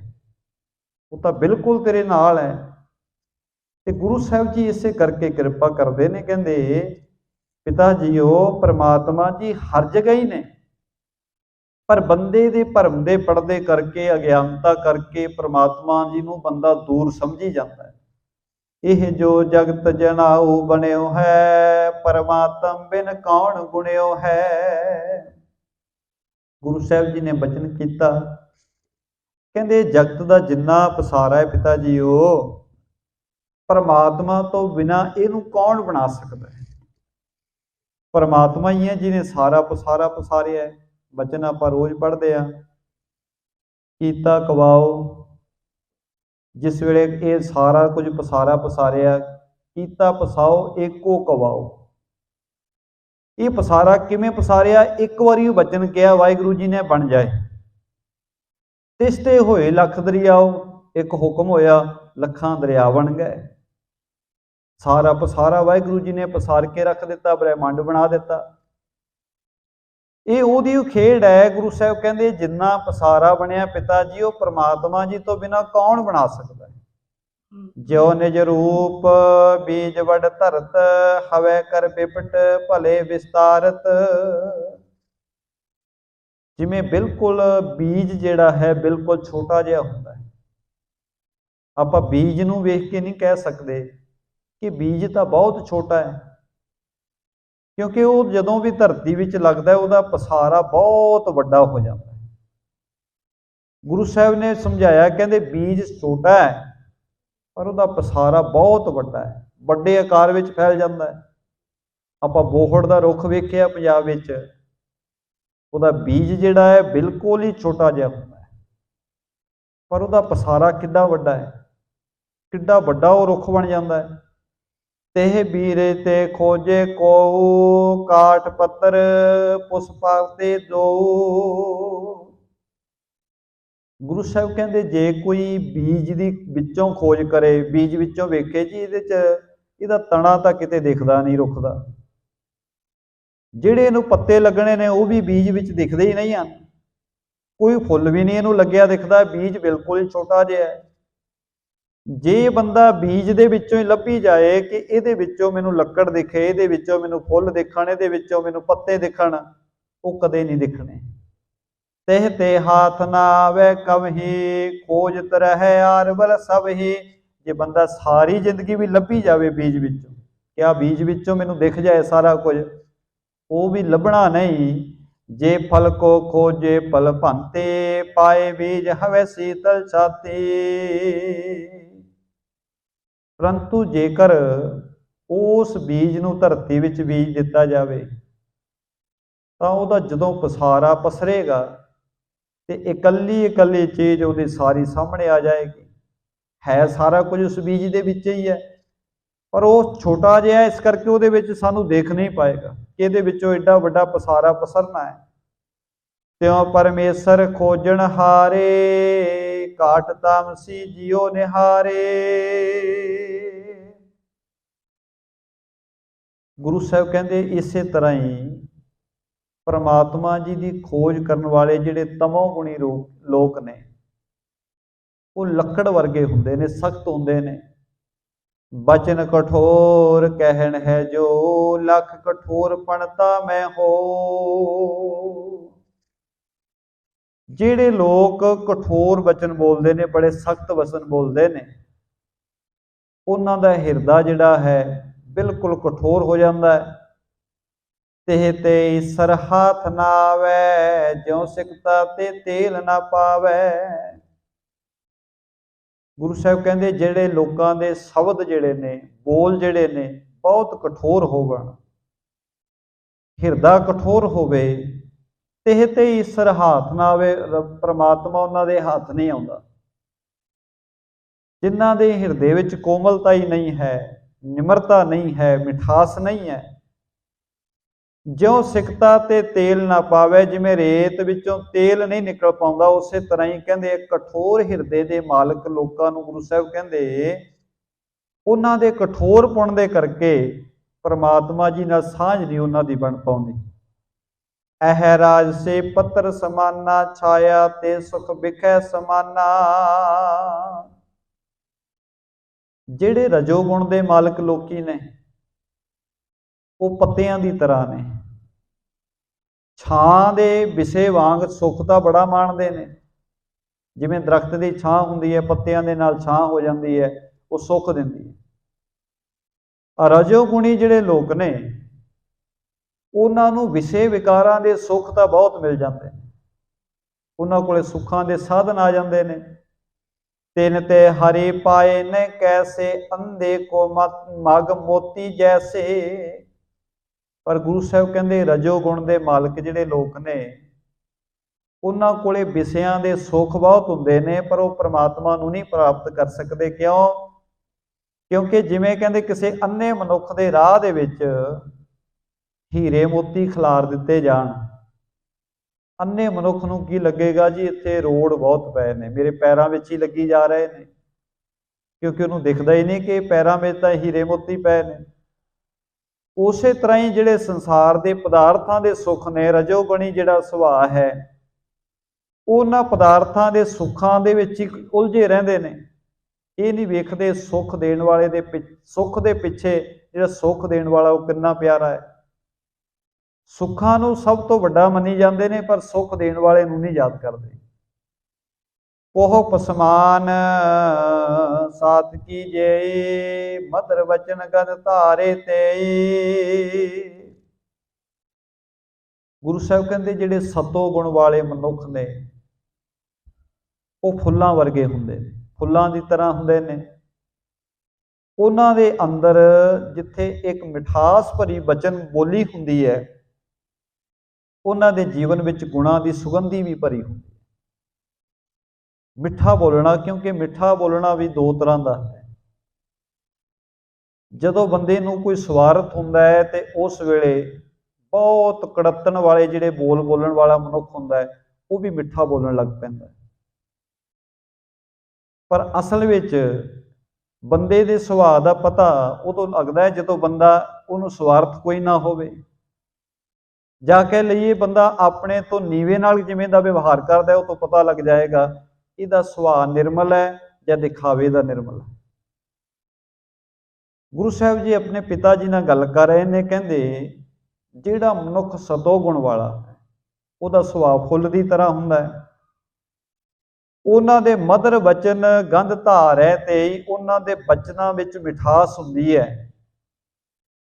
ਉਹ ਤਾਂ ਬਿਲਕੁਲ ਤੇਰੇ ਨਾਲ ਹੈ। ਤੇ ਗੁਰੂ ਸਾਹਿਬ ਜੀ ਇਸੇ ਕਰਕੇ ਕਿਰਪਾ ਕਰਦੇ ਨੇ, ਕਹਿੰਦੇ ਪਿਤਾ ਜੀਓ ਪਰਮਾਤਮਾ ਜੀ ਹਰ ਜਗ੍ਹਾ ਹੀ ਨੇ, ਪਰ ਬੰਦੇ ਦੇ ਭਰਮ ਦੇ ਪਰਦੇ ਕਰਕੇ, ਅਗਿਆਨਤਾ ਕਰਕੇ ਪਰਮਾਤਮਾ ਜੀ ਨੂੰ ਬੰਦਾ ਦੂਰ ਸਮਝੀ ਜਾਂਦਾ ਹੈ। ਇਹ ਜੋ ਜਗਤ ਜਨਾਉ ਬਣਿਓ ਹੈ, ਪਰਮਾਤਮ ਬਿਨ ਕੌਣ ਗੁਣਿਓ ਹੈ। ਗੁਰੂ ਸਾਹਿਬ ਜੀ ਨੇ ਬਚਨ ਕੀਤਾ, ਕਹਿੰਦੇ ਜਗਤ ਦਾ ਜਿੰਨਾ ਪਸਾਰਾ ਹੈ ਪਿਤਾ ਜੀ, ਉਹ ਪਰਮਾਤਮਾ ਤੋਂ ਬਿਨਾ ਇਹਨੂੰ ਕੌਣ ਬਣਾ ਸਕਦਾ ਹੈ। ਪਰਮਾਤਮਾ ਹੀ ਹੈ ਜਿਹਨੇ ਸਾਰਾ ਪਸਾਰਾ ਪਸਾਰਿਆ ਹੈ। ਬਚਨ ਆਪਾਂ ਰੋਜ਼ ਪੜ੍ਹਦੇ ਆ, ਕੀਤਾ ਕਵਾਓ। ਜਿਸ ਵੇਲੇ ਇਹ ਸਾਰਾ ਕੁਝ ਪਸਾਰਾ ਪਸਾਰਿਆ, ਕੀਤਾ ਪਸਾਓ ਏਕੋ ਕਵਾਓ। ਇਹ ਪਸਾਰਾ ਕਿਵੇਂ ਪਸਾਰਿਆ? ਇੱਕ ਵਾਰੀ ਬਚਨ ਕਿਹਾ ਵਾਹਿਗੁਰੂ ਜੀ ਨੇ, ਬਣ ਜਾਏ। ਤਿਸਤੇ ਹੋਏ ਲੱਖ ਦਰਿਆਓ, ਇੱਕ ਹੁਕਮ ਹੋਇਆ ਲੱਖਾਂ ਦਰਿਆ ਬਣ ਗਏ। ਸਾਰਾ ਪਸਾਰਾ ਵਾਹਿਗੁਰੂ ਜੀ ਨੇ ਪਸਾਰ ਕੇ ਰੱਖ ਦਿੱਤਾ, ਬ੍ਰਹਿਮੰਡ ਬਣਾ ਦਿੱਤਾ। ਇਹ ਉਹਦੀ ਖੇਡ ਹੈ। ਗੁਰੂ ਸਾਹਿਬ ਕਹਿੰਦੇ ਜਿੰਨਾ ਪਸਾਰਾ ਬਣਿਆ ਪਿਤਾ ਜੀ, ਉਹ ਪ੍ਰਮਾਤਮਾ ਜੀ ਤੋਂ ਬਿਨਾਂ ਕੌਣ ਬਣਾ ਸਕਦਾ ਹੈ। ਜਿਉ ਨਿਜ ਰੂਪ ਬੀਜ ਵਡ ਧਰਤ, ਹਵੈ ਕਰ ਬਿਪਟ ਭਲੇ ਵਿਸਤਾਰਤ। ਜਿਵੇਂ ਬਿਲਕੁਲ ਬੀਜ ਜਿਹੜਾ ਹੈ ਬਿਲਕੁਲ ਛੋਟਾ ਜਿਹਾ ਹੁੰਦਾ ਹੈ। ਆਪਾਂ ਬੀਜ ਨੂੰ ਵੇਖ ਕੇ ਨਹੀਂ ਕਹਿ ਸਕਦੇ ਕਿ ਬੀਜ ਤਾਂ ਬਹੁਤ ਛੋਟਾ ਹੈ, ਕਿਉਂਕਿ ਉਹ ਜਦੋਂ ਵੀ ਧਰਤੀ ਵਿੱਚ ਲੱਗਦਾ ਹੈ ਉਹਦਾ ਪਸਾਰਾ ਬਹੁਤ ਵੱਡਾ ਹੋ ਜਾਂਦਾ ਹੈ। ਗੁਰੂ ਸਾਹਿਬ ਨੇ ਸਮਝਾਇਆ, ਕਹਿੰਦੇ ਬੀਜ ਛੋਟਾ ਹੈ ਪਰ ਉਹਦਾ ਪਸਾਰਾ ਬਹੁਤ ਵੱਡਾ ਹੈ, ਵੱਡੇ ਆਕਾਰ ਵਿੱਚ ਫੈਲ ਜਾਂਦਾ ਹੈ। ਆਪਾਂ ਬੋਹੜ ਦਾ ਰੁੱਖ ਵੇਖਿਆ ਪੰਜਾਬ ਵਿੱਚ, ਉਹਦਾ ਬੀਜ ਜਿਹੜਾ ਹੈ ਬਿਲਕੁਲ ਹੀ ਛੋਟਾ ਜਿਹਾ ਹੁੰਦਾ ਹੈ, ਪਰ ਉਹਦਾ ਪਸਾਰਾ ਕਿੱਡਾ ਵੱਡਾ ਹੈ, ਕਿੱਡਾ ਵੱਡਾ ਉਹ ਰੁੱਖ ਬਣ ਜਾਂਦਾ ਹੈ। ਤੇ ਬੀਰੇ ਤੇ ਖੋਜੇ ਕੋ, ਕਾਠ ਪੱਤਰ ਪੁਸ਼ਪਾ ਤੇ ਦੋ। ਗੁਰੂ ਸਾਹਿਬ ਕਹਿੰਦੇ ਜੇ ਕੋਈ ਬੀਜ ਦੀ ਵਿੱਚੋਂ ਖੋਜ ਕਰੇ, ਬੀਜ ਵਿੱਚੋਂ ਵੇਖੇ ਜੀ ਇਹਦਾ ਤਣਾ ਤਾਂ ਕਿਤੇ ਦਿਖਦਾ ਨਹੀਂ ਰੁੱਖ ਦਾ, ਜਿਹੜੇ ਇਹਨੂੰ ਪੱਤੇ ਲੱਗਣੇ ਨੇ ਉਹ ਵੀ ਬੀਜ ਵਿੱਚ ਦਿਖਦੇ ਹੀ ਨਹੀਂ ਹਨ, ਕੋਈ ਫੁੱਲ ਵੀ ਨਹੀਂ ਇਹਨੂੰ ਲੱਗਿਆ ਦਿਖਦਾ, ਬੀਜ ਬਿਲਕੁਲ ਹੀ ਛੋਟਾ ਜਿਹਾ ਹੈ। ਜੇ ਬੰਦਾ ਬੀਜ ਦੇ ਵਿੱਚੋਂ ਹੀ ਲੱਭੀ ਜਾਏ ਕਿ ਇਹਦੇ ਵਿੱਚੋਂ ਮੈਨੂੰ ਲੱਕੜ ਦਿਖੇ, ਇਹਦੇ ਵਿੱਚੋਂ ਮੈਨੂੰ ਫੁੱਲ ਦਿਖਣ, ਇਹਦੇ ਵਿੱਚੋਂ ਮੈਨੂੰ ਪੱਤੇ ਦਿਖਣ, ਉਹ ਕਦੇ ਨਹੀਂ ਦਿਖਣੇ। ਤਿਹ ਤੇ ਹਾਥ ਨਾ ਆਵੇ ਕਵਹੀ, ਖੋਜਤ ਰਹਿ ਆਰਬਲ ਸਭ ਹੀ। ਜੇ ਬੰਦਾ ਸਾਰੀ ਜ਼ਿੰਦਗੀ ਵੀ ਲੱਭੀ ਜਾਵੇ ਬੀਜ ਵਿੱਚੋਂ, ਕਿ ਆਹ ਬੀਜ ਵਿੱਚੋਂ ਮੈਨੂੰ ਦਿਖ ਜਾਏ ਸਾਰਾ ਕੁਝ, ਉਹ ਵੀ ਲੱਭਣਾ ਨਹੀਂ। ਜੇ ਫਲ ਕੋ ਖੋਜੇ ਫਲ ਭੰਤੇ, ਪਾਏ ਬੀਜ ਹਵੇ ਸੀਤਲ ਛਾਤੀ। ਪਰੰਤੂ ਜੇਕਰ ਉਸ ਬੀਜ ਨੂੰ ਧਰਤੀ ਵਿੱਚ ਬੀਜ ਦਿੱਤਾ ਜਾਵੇ ਤਾਂ ਉਹਦਾ ਜਦੋਂ ਪਸਾਰਾ ਪਸਰੇਗਾ ਤੇ ਇਕੱਲੀ ਇਕੱਲੀ ਚੀਜ਼ ਉਹਦੀ ਸਾਰੀ ਸਾਹਮਣੇ ਆ ਜਾਏਗੀ। ਹੈ ਸਾਰਾ ਕੁਝ ਉਸ ਬੀਜ ਦੇ ਵਿੱਚ ਹੀ ਹੈ, ਪਰ ਉਹ ਛੋਟਾ ਜਿਹਾ, ਇਸ ਕਰਕੇ ਉਹਦੇ ਵਿੱਚ ਸਾਨੂੰ ਦੇਖ ਨਹੀਂ ਪਾਏਗਾ ਕਿ ਇਹਦੇ ਵਿੱਚੋਂ ਐਡਾ ਵੱਡਾ ਪਸਾਰਾ ਪਸਰਨਾ ਹੈ। ਤਿਉ ਪਰਮੇਸ਼ਰ ਖੋਜਣ ਹਾਰੇ, ਕਾਟ ਤਾਮਸੀ ਜਿਉ ਨਿਹਾਰੇ। ਗੁਰੂ ਸਾਹਿਬ ਕਹਿੰਦੇ ਇਸੇ ਤਰ੍ਹਾਂ ਹੀ ਪਰਮਾਤਮਾ ਜੀ ਦੀ ਖੋਜ ਕਰਨ ਵਾਲੇ ਜਿਹੜੇ ਤਮੋ ਗੁਣੀ ਲੋਕ ਨੇ, ਉਹ ਲੱਕੜ ਵਰਗੇ ਹੁੰਦੇ ਨੇ, ਸਖਤ ਹੁੰਦੇ ਨੇ। ਬਚਨ ਕਠੋਰ ਕਹਿਣ ਹੈ ਜੋ, ਲੱਖ ਕਠੋਰ ਪਣਤਾ ਮੈਂ ਹੋ। ਜਿਹੜੇ ਲੋਕ ਕਠੋਰ ਬਚਨ ਬੋਲਦੇ ਨੇ, ਬੜੇ ਸਖਤ ਵਚਨ ਬੋਲਦੇ ਨੇ, ਉਹਨਾਂ ਦਾ ਹਿਰਦਾ ਜਿਹੜਾ ਹੈ ਬਿਲਕੁਲ ਕਠੋਰ ਹੋ ਜਾਂਦਾ ਹੈ। ਤੇ ਈਸਰ ਹਾਥ ਨਾ ਆਵੈ, ਜਿਉ ਸਿਕਤਾ ਤੇ ਤੇਲ ਨਾ ਪਾਵੈ। ਗੁਰੂ ਸਾਹਿਬ ਕਹਿੰਦੇ ਜਿਹੜੇ ਲੋਕਾਂ ਦੇ ਸ਼ਬਦ ਜਿਹੜੇ ਨੇ, ਬੋਲ ਜਿਹੜੇ ਨੇ ਬਹੁਤ ਕਠੋਰ ਹੋਵਣ, ਹਿਰਦਾ ਕਠੋਰ ਹੋਵੇ, ਤੇ ਈਸਰ ਹਾਥ ਨਾ ਆਵੇ, ਪਰਮਾਤਮਾ ਉਹਨਾਂ ਦੇ ਹੱਥ ਨਹੀਂ ਆਉਂਦਾ। ਜਿਨ੍ਹਾਂ ਦੇ ਹਿਰਦੇ ਵਿੱਚ ਕੋਮਲਤਾ ਹੀ ਨਹੀਂ ਹੈ, ਨਿਮਰਤਾ ਨਹੀਂ ਹੈ, ਮਿਠਾਸ ਨਹੀਂ ਹੈ, ਜਿਉਂ ਸਿਕਤਾ ਤੇ ਤੇਲ ਨਾ ਪਾਵੇ, ਜਿਵੇਂ ਰੇਤ ਵਿੱਚੋਂ ਤੇਲ ਨਹੀਂ ਨਿਕਲ ਪਾਉਂਦਾ, ਉਸੇ ਤਰ੍ਹਾਂ ਹੀ ਕਹਿੰਦੇ ਕਠੋਰ ਹਿਰਦੇ ਦੇ ਮਾਲਕ ਲੋਕਾਂ ਨੂੰ ਗੁਰੂ ਸਾਹਿਬ ਕਹਿੰਦੇ ਉਹਨਾਂ ਦੇ ਕਠੋਰਪਣ ਦੇ ਕਰਕੇ ਪਰਮਾਤਮਾ ਜੀ ਨਾਲ ਸਾਂਝ ਨਹੀਂ ਉਹਨਾਂ ਦੀ ਬਣ ਪਾਉਂਦੀ। ਇਹ ਰਾਜ ਸੇ ਪੱਤਰ ਸਮਾਨਾ, ਛਾਇਆ ਤੇ ਸੁਖ ਵਿਖੈ ਸਮਾਨਾ। ਜਿਹੜੇ ਰਜੋਗੁਣ ਦੇ ਮਾਲਕ ਲੋਕੀ ਨੇ ਉਹ ਪੱਤਿਆਂ ਦੀ ਤਰ੍ਹਾਂ ਨੇ, ਛਾਂ ਦੇ ਵਿਸੇ ਵਾਂਗ ਸੁੱਖ ਤਾਂ ਬੜਾ ਮਾਣਦੇ ਨੇ। ਜਿਵੇਂ ਦਰਖਤ ਦੀ ਛਾਂ ਹੁੰਦੀ ਹੈ, ਪੱਤਿਆਂ ਦੇ ਨਾਲ ਛਾਂ ਹੋ ਜਾਂਦੀ ਹੈ, ਉਹ ਸੁੱਖ ਦਿੰਦੀ ਹੈ। ਰਜੋਗੁਣੀ ਜਿਹੜੇ ਲੋਕ ਨੇ ਉਹਨਾਂ ਨੂੰ ਵਿਸ਼ੇ ਵਿਕਾਰਾਂ ਦੇ ਸੁੱਖ ਤਾਂ ਬਹੁਤ ਮਿਲ ਜਾਂਦੇ ਨੇ, ਉਹਨਾਂ ਕੋਲੇ ਸੁੱਖਾਂ ਦੇ ਸਾਧਨ ਆ ਜਾਂਦੇ ਨੇ। ਤਿਨ ਤੇ ਹਰੀ ਪਾਏ ਨੇ ਕੈਸੇ ਅੰਧੇ ਕੋ ਮਗ ਮੋਤੀ ਜੈਸੇ। ਪਰ ਗੁਰੂ ਸਾਹਿਬ ਕਹਿੰਦੇ ਰਜੋ ਗੁਣ ਦੇ ਮਾਲਕ ਜਿਹੜੇ ਲੋਕ ਨੇ ਉਹਨਾਂ ਕੋਲੇ ਵਿਸ਼ਿਆਂ ਦੇ ਸੁੱਖ ਬਹੁਤ ਹੁੰਦੇ ਨੇ, ਪਰ ਉਹ ਪ੍ਰਮਾਤਮਾ ਨੂੰ ਨਹੀਂ ਪ੍ਰਾਪਤ ਕਰ ਸਕਦੇ। ਕਿਉਂ? ਕਿਉਂਕਿ ਜਿਵੇਂ ਕਹਿੰਦੇ ਕਿਸੇ ਅੰਨੇ ਮਨੁੱਖ ਦੇ ਰਾਹ ਦੇ ਵਿੱਚ ਹੀਰੇ ਮੋਤੀ ਖਿਲਾਰ ਦਿੱਤੇ ਜਾਣ, ਅੰਨੇ ਮਨੁੱਖ ਨੂੰ ਕੀ ਲੱਗੇਗਾ ਜੀ ਇੱਥੇ ਰੋਡ ਬਹੁਤ ਪਏ ਨੇ, ਮੇਰੇ ਪੈਰਾਂ ਵਿੱਚ ਹੀ ਲੱਗੀ ਜਾ ਰਹੇ ਨੇ, ਕਿਉਂਕਿ ਉਹਨੂੰ ਦਿਖਦਾ ਹੀ ਨਹੀਂ ਕਿ ਪੈਰਾਂ ਵਿੱਚ ਤਾਂ ਹੀਰੇ ਮੋਤੀ ਪਏ ਨੇ। ਉਸੇ ਤਰ੍ਹਾਂ ਹੀ ਜਿਹੜੇ ਸੰਸਾਰ ਦੇ ਪਦਾਰਥਾਂ ਦੇ ਸੁੱਖ ਨੇ, ਰਜੋਗੁਣੀ ਜਿਹੜਾ ਸੁਭਾਅ ਹੈ ਉਹਨਾਂ ਪਦਾਰਥਾਂ ਦੇ ਸੁੱਖਾਂ ਦੇ ਵਿੱਚ ਹੀ ਉਲਝੇ ਰਹਿੰਦੇ ਨੇ। ਇਹ ਨਹੀਂ ਵੇਖਦੇ ਸੁੱਖ ਦੇਣ ਵਾਲੇ ਦੇ ਸੁੱਖ ਦੇ ਪਿੱਛੇ ਜਿਹੜਾ ਸੁੱਖ ਦੇਣ ਵਾਲਾ ਉਹ ਕਿੰਨਾ ਪਿਆਰਾ ਹੈ। ਸੁੱਖਾਂ ਨੂੰ ਸਭ ਤੋਂ ਵੱਡਾ ਮੰਨੀ ਜਾਂਦੇ ਨੇ, ਪਰ ਸੁੱਖ ਦੇਣ ਵਾਲੇ ਨੂੰ ਨਹੀਂ ਯਾਦ ਕਰਦੇ। ਉਹ ਪਸਮਾਨ ਸਾਤ ਕੀ ਜੇ ਮਦਰ ਵਚਨ ਗਦ ਧਾਰੇ ਤੇ। ਗੁਰੂ ਸਾਹਿਬ ਕਹਿੰਦੇ ਜਿਹੜੇ ਸਤੋ ਗੁਣ ਵਾਲੇ ਮਨੁੱਖ ਨੇ ਉਹ ਫੁੱਲਾਂ ਵਰਗੇ ਹੁੰਦੇ ਨੇ, ਫੁੱਲਾਂ ਦੀ ਤਰ੍ਹਾਂ ਹੁੰਦੇ ਨੇ। ਉਹਨਾਂ ਦੇ ਅੰਦਰ ਜਿੱਥੇ ਇੱਕ ਮਿਠਾਸ ਭਰੀ ਬਚਨ ਬੋਲੀ ਹੁੰਦੀ ਹੈ, ਉਹਨਾਂ ਦੇ ਜੀਵਨ ਵਿੱਚ ਗੁਣਾਂ ਦੀ ਸੁਗੰਧੀ ਵੀ ਭਰੀ ਹੁੰਦੀ ਹੈ। ਮਿੱਠਾ ਬੋਲਣਾ, ਕਿਉਂਕਿ ਮਿੱਠਾ ਬੋਲਣਾ ਵੀ ਦੋ ਤਰ੍ਹਾਂ ਦਾ ਹੈ। ਜਦੋਂ ਬੰਦੇ ਨੂੰ ਕੋਈ ਸਵਾਰਥ ਹੁੰਦਾ ਹੈ ਤੇ ਉਸ ਵੇਲੇ ਬਹੁਤ ਕੜੱਤਣ ਵਾਲੇ ਜਿਹੜੇ ਬੋਲਣ ਵਾਲਾ ਮਨੁੱਖ ਹੁੰਦਾ ਹੈ ਉਹ ਵੀ ਮਿੱਠਾ ਬੋਲਣ ਲੱਗ ਪੈਂਦਾ ਹੈ। ਪਰ ਅਸਲ ਵਿੱਚ ਬੰਦੇ ਦੇ ਸੁਭਾਅ ਦਾ ਪਤਾ ਉਦੋਂ ਲੱਗਦਾ ਹੈ ਜਦੋਂ ਬੰਦਾ ਉਹਨੂੰ ਸਵਾਰਥ ਕੋਈ ਨਾ ਹੋਵੇ। ਜਾ ਕੇ ਲਈਏ ਬੰਦਾ ਆਪਣੇ ਤੋਂ ਨੀਵੇਂ ਨਾਲ ਜਿਵੇਂ ਦਾ ਵਿਵਹਾਰ ਕਰਦਾ ਉਹ ਤੋਂ ਪਤਾ ਲੱਗ ਜਾਏਗਾ ਇਹਦਾ ਸੁਭਾਅ ਨਿਰਮਲ ਹੈ ਜਾਂ ਦਿਖਾਵੇ ਦਾ ਨਿਰਮਲ ਹੈ। ਗੁਰੂ ਸਾਹਿਬ ਜੀ ਆਪਣੇ ਪਿਤਾ ਜੀ ਨਾਲ ਗੱਲ ਕਰ ਰਹੇ ਨੇ, ਕਹਿੰਦੇ ਜਿਹੜਾ ਮਨੁੱਖ ਸਤੋ ਗੁਣ ਵਾਲਾ ਉਹਦਾ ਸੁਭਾਅ ਫੁੱਲ ਦੀ ਤਰ੍ਹਾਂ ਹੁੰਦਾ ਹੈ। ਉਹਨਾਂ ਦੇ ਮਧੁਰ ਬਚਨ ਗੰਧ ਧਾਰ ਹੈ ਤੇ ਉਹਨਾਂ ਦੇ ਬਚਨਾਂ ਵਿੱਚ ਮਿਠਾਸ ਹੁੰਦੀ ਹੈ।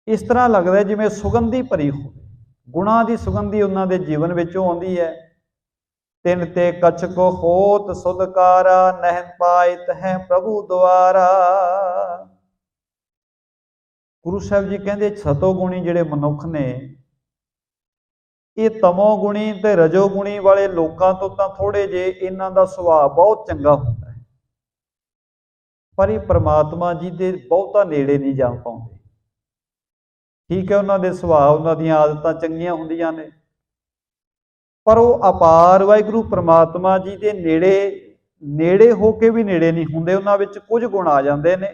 ਇਸ ਤਰ੍ਹਾਂ ਲੱਗਦਾ ਜਿਵੇਂ ਸੁਗੰਧੀ ਭਰੀ ਹੋਵੇ, ਗੁਣਾਂ ਦੀ ਸੁਗੰਧੀ ਉਹਨਾਂ ਦੇ ਜੀਵਨ ਵਿੱਚੋਂ ਆਉਂਦੀ ਹੈ। ਤਿਨ ਤੇ ਕਛਕ ਹੋਤ ਸੁਧਕਾਰਾ ਨਹਿਨ ਪਾਇਤ ਹੈ ਪ੍ਰਭੂ ਦੁਆਰਾ। ਗੁਰੂ ਸਾਹਿਬ ਜੀ ਕਹਿੰਦੇ ਸਤੋ ਗੁਣੀ ਜਿਹੜੇ ਮਨੁੱਖ ਨੇ ਇਹ ਤਮੋ ਗੁਣੀ ਤੇ ਰਜੋ ਗੁਣੀ ਵਾਲੇ ਲੋਕਾਂ ਤੋਂ ਤਾਂ ਥੋੜੇ ਜਿਹੇ ਇਹਨਾਂ ਦਾ ਸੁਭਾਅ ਬਹੁਤ ਚੰਗਾ ਹੁੰਦਾ ਹੈ, ਪਰ ਇਹ ਪ੍ਰਮਾਤਮਾ ਜੀ ਦੇ ਬਹੁਤਾ ਨੇੜੇ ਨਹੀਂ ਜਾ ਪਾਉਂਦੇ। ਠੀਕ ਹੈ, ਉਹਨਾਂ ਦੇ ਸੁਭਾਅ, ਉਹਨਾਂ ਦੀਆਂ ਆਦਤਾਂ ਚੰਗੀਆਂ ਹੁੰਦੀਆਂ ਨੇ, ਪਰ ਉਹ ਅਪਾਰ ਵਾਹਿਗੁਰੂ ਪ੍ਰਮਾਤਮਾ ਜੀ ਦੇ ਨੇੜੇ ਹੋ ਕੇ ਵੀ ਨੇੜੇ ਨਹੀਂ ਹੁੰਦੇ। ਉਹਨਾਂ ਵਿੱਚ ਕੁਝ ਗੁਣ ਆ ਜਾਂਦੇ ਨੇ,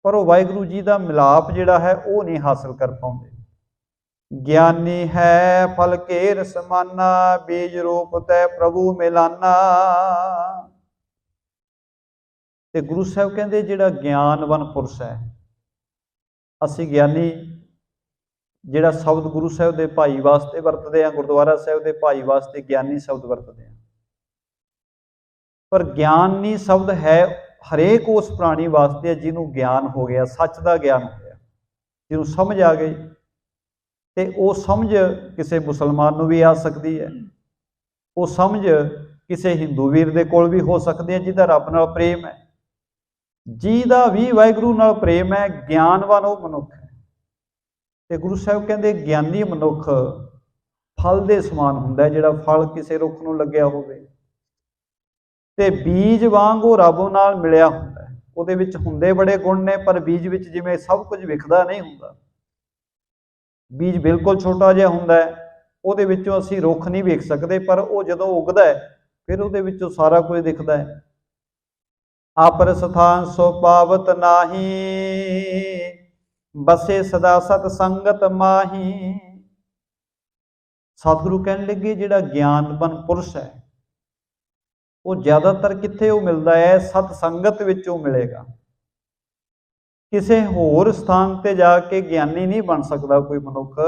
ਪਰ ਉਹ ਵਾਹਿਗੁਰੂ ਜੀ ਦਾ ਮਿਲਾਪ ਜਿਹੜਾ ਹੈ ਉਹ ਨਹੀਂ ਹਾਸਲ ਕਰ ਪਾਉਂਦੇ। ਗਿਆਨੀ ਹੈ ਫਲ ਕੇ ਰਸਮਾਨਾ, ਬੀਜ ਰੂਪ ਤੈ ਪ੍ਰਭੂ ਮਿਲਾਨਾ। ਤੇ ਗੁਰੂ ਸਾਹਿਬ ਕਹਿੰਦੇ ਜਿਹੜਾ ਗਿਆਨਵਾਨ ਪੁਰਸ਼ ਹੈ, ਅਸੀਂ ਗਿਆਨੀ ਜਿਹੜਾ ਸ਼ਬਦ ਗੁਰੂ ਸਾਹਿਬ ਦੇ ਭਾਈ ਵਾਸਤੇ ਵਰਤਦੇ ਹਾਂ, ਗੁਰਦੁਆਰਾ ਸਾਹਿਬ ਦੇ ਭਾਈ ਵਾਸਤੇ ਗਿਆਨੀ ਸ਼ਬਦ ਵਰਤਦੇ ਹਾਂ, ਪਰ ਗਿਆਨੀ ਸ਼ਬਦ ਹੈ ਹਰੇਕ ਉਸ ਪ੍ਰਾਣੀ ਵਾਸਤੇ ਜਿਹਨੂੰ ਗਿਆਨ ਹੋ ਗਿਆ, ਸੱਚ ਦਾ ਗਿਆਨ ਹੋਇਆ, ਜਿਹਨੂੰ ਸਮਝ ਆ ਗਈ। ਤੇ ਉਹ ਸਮਝ ਕਿਸੇ ਮੁਸਲਮਾਨ ਨੂੰ ਵੀ ਆ ਸਕਦੀ ਹੈ, ਉਹ ਸਮਝ ਕਿਸੇ ਹਿੰਦੂ ਵੀਰ ਦੇ ਕੋਲ ਵੀ ਹੋ ਸਕਦੀ ਹੈ ਜਿਹਦਾ ਰੱਬ ਨਾਲ ਪ੍ਰੇਮ ਹੈ, ਜਿਹਦਾ ਵੀ ਵਾਹਿਗੁਰੂ ਨਾਲ ਪ੍ਰੇਮ ਹੈ। ਗਿਆਨਵਾਨ ਉਹ ਮਨੁੱਖ ਹੈ। ਤੇ ਗੁਰੂ ਸਾਹਿਬ ਕਹਿੰਦੇ ਗਿਆਨੀ ਮਨੁੱਖ ਫਲ ਦੇ ਸਮਾਨ ਹੁੰਦਾ ਹੈ, ਜਿਹੜਾ ਫਲ ਕਿਸੇ ਰੁੱਖ ਨੂੰ ਲੱਗਿਆ ਹੋਵੇ ਤੇ ਬੀਜ ਵਾਂਗ ਉਹ ਰੱਬ ਨਾਲ ਮਿਲਿਆ ਹੁੰਦਾ ਹੈ। ਉਹਦੇ ਵਿੱਚ ਹੁੰਦੇ ਬੜੇ ਗੁਣ ਨੇ, ਪਰ ਬੀਜ ਵਿੱਚ ਜਿਵੇਂ ਸਭ ਕੁਝ ਵਿਖਦਾ ਨਹੀਂ ਹੁੰਦਾ। ਬੀਜ ਬਿਲਕੁਲ ਛੋਟਾ ਜਿਹਾ ਹੁੰਦਾ ਹੈ, ਉਹਦੇ ਵਿੱਚੋਂ ਅਸੀਂ ਰੁੱਖ ਨਹੀਂ ਵੇਖ ਸਕਦੇ, ਪਰ ਉਹ ਜਦੋਂ ਉਗਦਾ ਹੈ ਫਿਰ ਉਹਦੇ ਵਿੱਚੋਂ ਸਾਰਾ ਕੁਝ ਦਿਖਦਾ ਹੈ। ਆਪਰ ਸਥਾਨ ਸੋ ਪਾਵਤ ਨਾਹੀ, ਬਸੇ ਸਦਾ ਸਤ ਸੰਗਤ ਮਾਹੀ। ਸਤਿਗੁਰੂ ਕਹਿਣ ਲੱਗੇ ਜਿਹੜਾ ਗਿਆਨਵਾਨ ਪੁਰਸ਼ ਹੈ ਉਹ ਜ਼ਿਆਦਾਤਰ ਕਿੱਥੇ ਉਹ ਮਿਲਦਾ ਹੈ? ਸਤ ਸੰਗਤ ਵਿੱਚ ਉਹ ਮਿਲੇਗਾ। ਕਿਸੇ ਹੋਰ ਸਥਾਨ ਤੇ ਜਾ ਕੇ ਗਿਆਨੀ ਨਹੀਂ ਬਣ ਸਕਦਾ ਕੋਈ ਮਨੁੱਖ।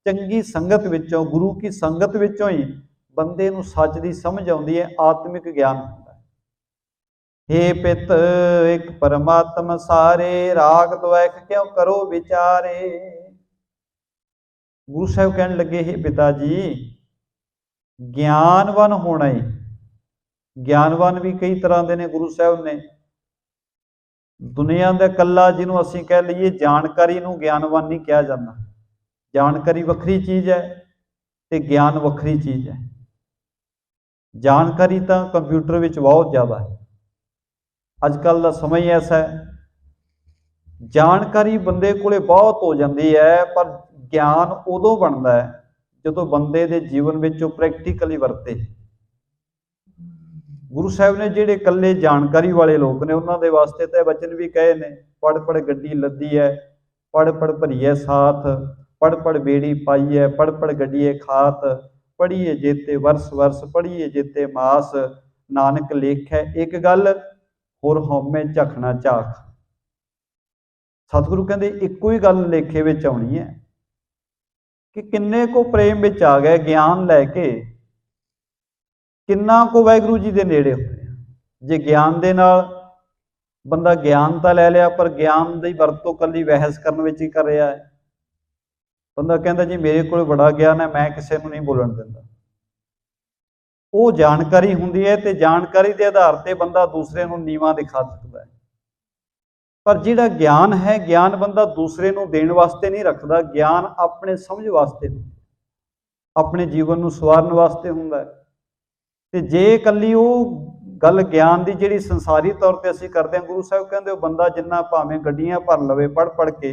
ਚੰਗੀ ਸੰਗਤ ਵਿੱਚੋਂ, ਗੁਰੂ ਕੀ ਸੰਗਤ ਵਿੱਚੋਂ ਹੀ ਬੰਦੇ ਨੂੰ ਸੱਚ ਦੀ ਸਮਝ ਆਉਂਦੀ ਹੈ, ਆਤਮਿਕ ਗਿਆਨ ਹੁੰਦਾ ਹੈ। हे पित एक परमात्म सारे, राग द्वैख क्यों करो विचारे। गुरु साहब कहने लगे, हे पिता जी, ਗਿਆਨਵਾਨ ਹੋਣਾ ਹੈ। ਗਿਆਨਵਾਨ ਵੀ ਕਈ ਤਰ੍ਹਾਂ ਦੇ ਨੇ ਗੁਰੂ ਸਾਹਿਬ ਨੇ। ਦੁਨੀਆ ਦਾ ਇਕੱਲਾ ਜਿਹਨੂੰ ਅਸੀਂ ਕਹਿ ਲਈਏ ਜਾਣਕਾਰੀ ਨੂੰ ਗਿਆਨਵਾਨ ਨਹੀਂ ਕਿਹਾ ਜਾਂਦਾ। ਜਾਣਕਾਰੀ ਵੱਖਰੀ ਚੀਜ਼ ਹੈ ਤੇ ਗਿਆਨ ਵੱਖਰੀ ਚੀਜ਼ ਹੈ। ਜਾਣਕਾਰੀ ਤਾਂ ਕੰਪਿਊਟਰ ਵਿੱਚ ਬਹੁਤ ਜ਼ਿਆਦਾ ਹੈ। ਅੱਜ ਕੱਲ੍ਹ ਦਾ ਸਮਾਂ ਹੀ ਐਸਾ ਹੈ, ਜਾਣਕਾਰੀ ਬੰਦੇ ਕੋਲੇ ਬਹੁਤ ਹੋ ਜਾਂਦੀ ਹੈ, ਪਰ ਗਿਆਨ ਉਦੋਂ ਬਣਦਾ ਹੈ ਜਦੋਂ ਬੰਦੇ ਦੇ ਜੀਵਨ ਵਿੱਚ ਉਹ ਪ੍ਰੈਕਟੀਕਲੀ ਵਰਤੇ। ਗੁਰੂ ਸਾਹਿਬ ਨੇ ਜਿਹੜੇ ਇਕੱਲੇ ਜਾਣਕਾਰੀ ਵਾਲੇ ਲੋਕ ਨੇ ਉਹਨਾਂ ਦੇ ਵਾਸਤੇ ਤਾਂ ਵਚਨ ਵੀ ਕਹੇ ਨੇ, ਪੜ੍ਹ ਪੜ੍ਹ ਗੱਡੀ ਲੱਦੀ ਹੈ, ਪੜ੍ਹ ਪੜ੍ਹ ਭਰੀਏ ਸਾਥ, ਪੜ੍ਹ ਪੜ੍ਹ ਬੇੜੀ ਪਾਈ ਹੈ, ਪੜ੍ਹ ਪੜ੍ਹ ਗੱਡੀਏ ਖਾਤ, ਪੜ੍ਹੀਏ ਜੇਤੇ ਵਰਸ ਵਰਸ, ਪੜ੍ਹੀਏ ਜੇਤੇ ਮਾਸ, ਨਾਨਕ ਲੇਖੈ ਇੱਕ ਗੱਲ, ਹੋਰ ਹਉਮੈ ਝਖਣਾ ਝਾਕ। ਸਤਿਗੁਰੂ ਕਹਿੰਦੇ ਇੱਕੋ ਹੀ ਗੱਲ ਲੇਖੇ ਵਿੱਚ ਆਉਣੀ ਹੈ ਕਿ ਕਿੰਨੇ ਕੋ ਪ੍ਰੇਮ ਵਿੱਚ ਆ ਗਏ ਗਿਆਨ ਲੈ ਕੇ, ਕਿੰਨਾ ਕੋ ਵਾਹਿਗੁਰੂ ਜੀ ਦੇ ਨੇੜੇ ਹੋਏ। ਜੇ ਗਿਆਨ ਦੇ ਨਾਲ ਬੰਦਾ ਗਿਆਨ ਤਾਂ ਲੈ ਲਿਆ, ਪਰ ਗਿਆਨ ਦੀ ਵਰਤੋਂ ਇਕੱਲੀ ਬਹਿਸ ਕਰਨ ਵਿੱਚ ਹੀ ਕਰ ਰਿਹਾ ਹੈ। ਬੰਦਾ ਕਹਿੰਦਾ ਜੀ ਮੇਰੇ ਕੋਲ ਬੜਾ ਗਿਆਨ ਹੈ, ਮੈਂ ਕਿਸੇ ਨੂੰ ਨਹੀਂ ਬੋਲਣ ਦਿੰਦਾ। ਉਹ ਜਾਣਕਾਰੀ ਹੁੰਦੀ ਹੈ ਤੇ ਜਾਣਕਾਰੀ ਦੇ ਆਧਾਰ ਤੇ ਬੰਦਾ ਦੂਸਰੇ ਨੂੰ ਨੀਵਾਂ ਦਿਖਾ ਸਕਦਾ ਹੈ। ਪਰ ਜਿਹੜਾ ਗਿਆਨ ਹੈ, ਗਿਆਨ ਬੰਦਾ ਦੂਸਰੇ ਨੂੰ ਦੇਣ ਵਾਸਤੇ ਨਹੀਂ ਰੱਖਦਾ, ਗਿਆਨ ਆਪਣੇ ਸਮਝ ਵਾਸਤੇ, ਆਪਣੇ ਜੀਵਨ ਨੂੰ ਸਵਾਰਨ ਵਾਸਤੇ ਹੁੰਦਾ ਹੈ। ਤੇ ਜੇ ਇਕੱਲੀ ਉਹ ਗੱਲ ਗਿਆਨ ਦੀ ਜਿਹੜੀ ਸੰਸਾਰੀ ਤੌਰ ਤੇ ਅਸੀਂ ਕਰਦੇ ਹਾਂ, ਗੁਰੂ ਸਾਹਿਬ ਕਹਿੰਦੇ ਉਹ ਬੰਦਾ ਜਿੰਨਾ ਭਾਵੇਂ ਗੱਡੀਆਂ ਭਰ ਲਵੇ ਪੜ੍ਹ ਪੜ੍ਹ ਕੇ,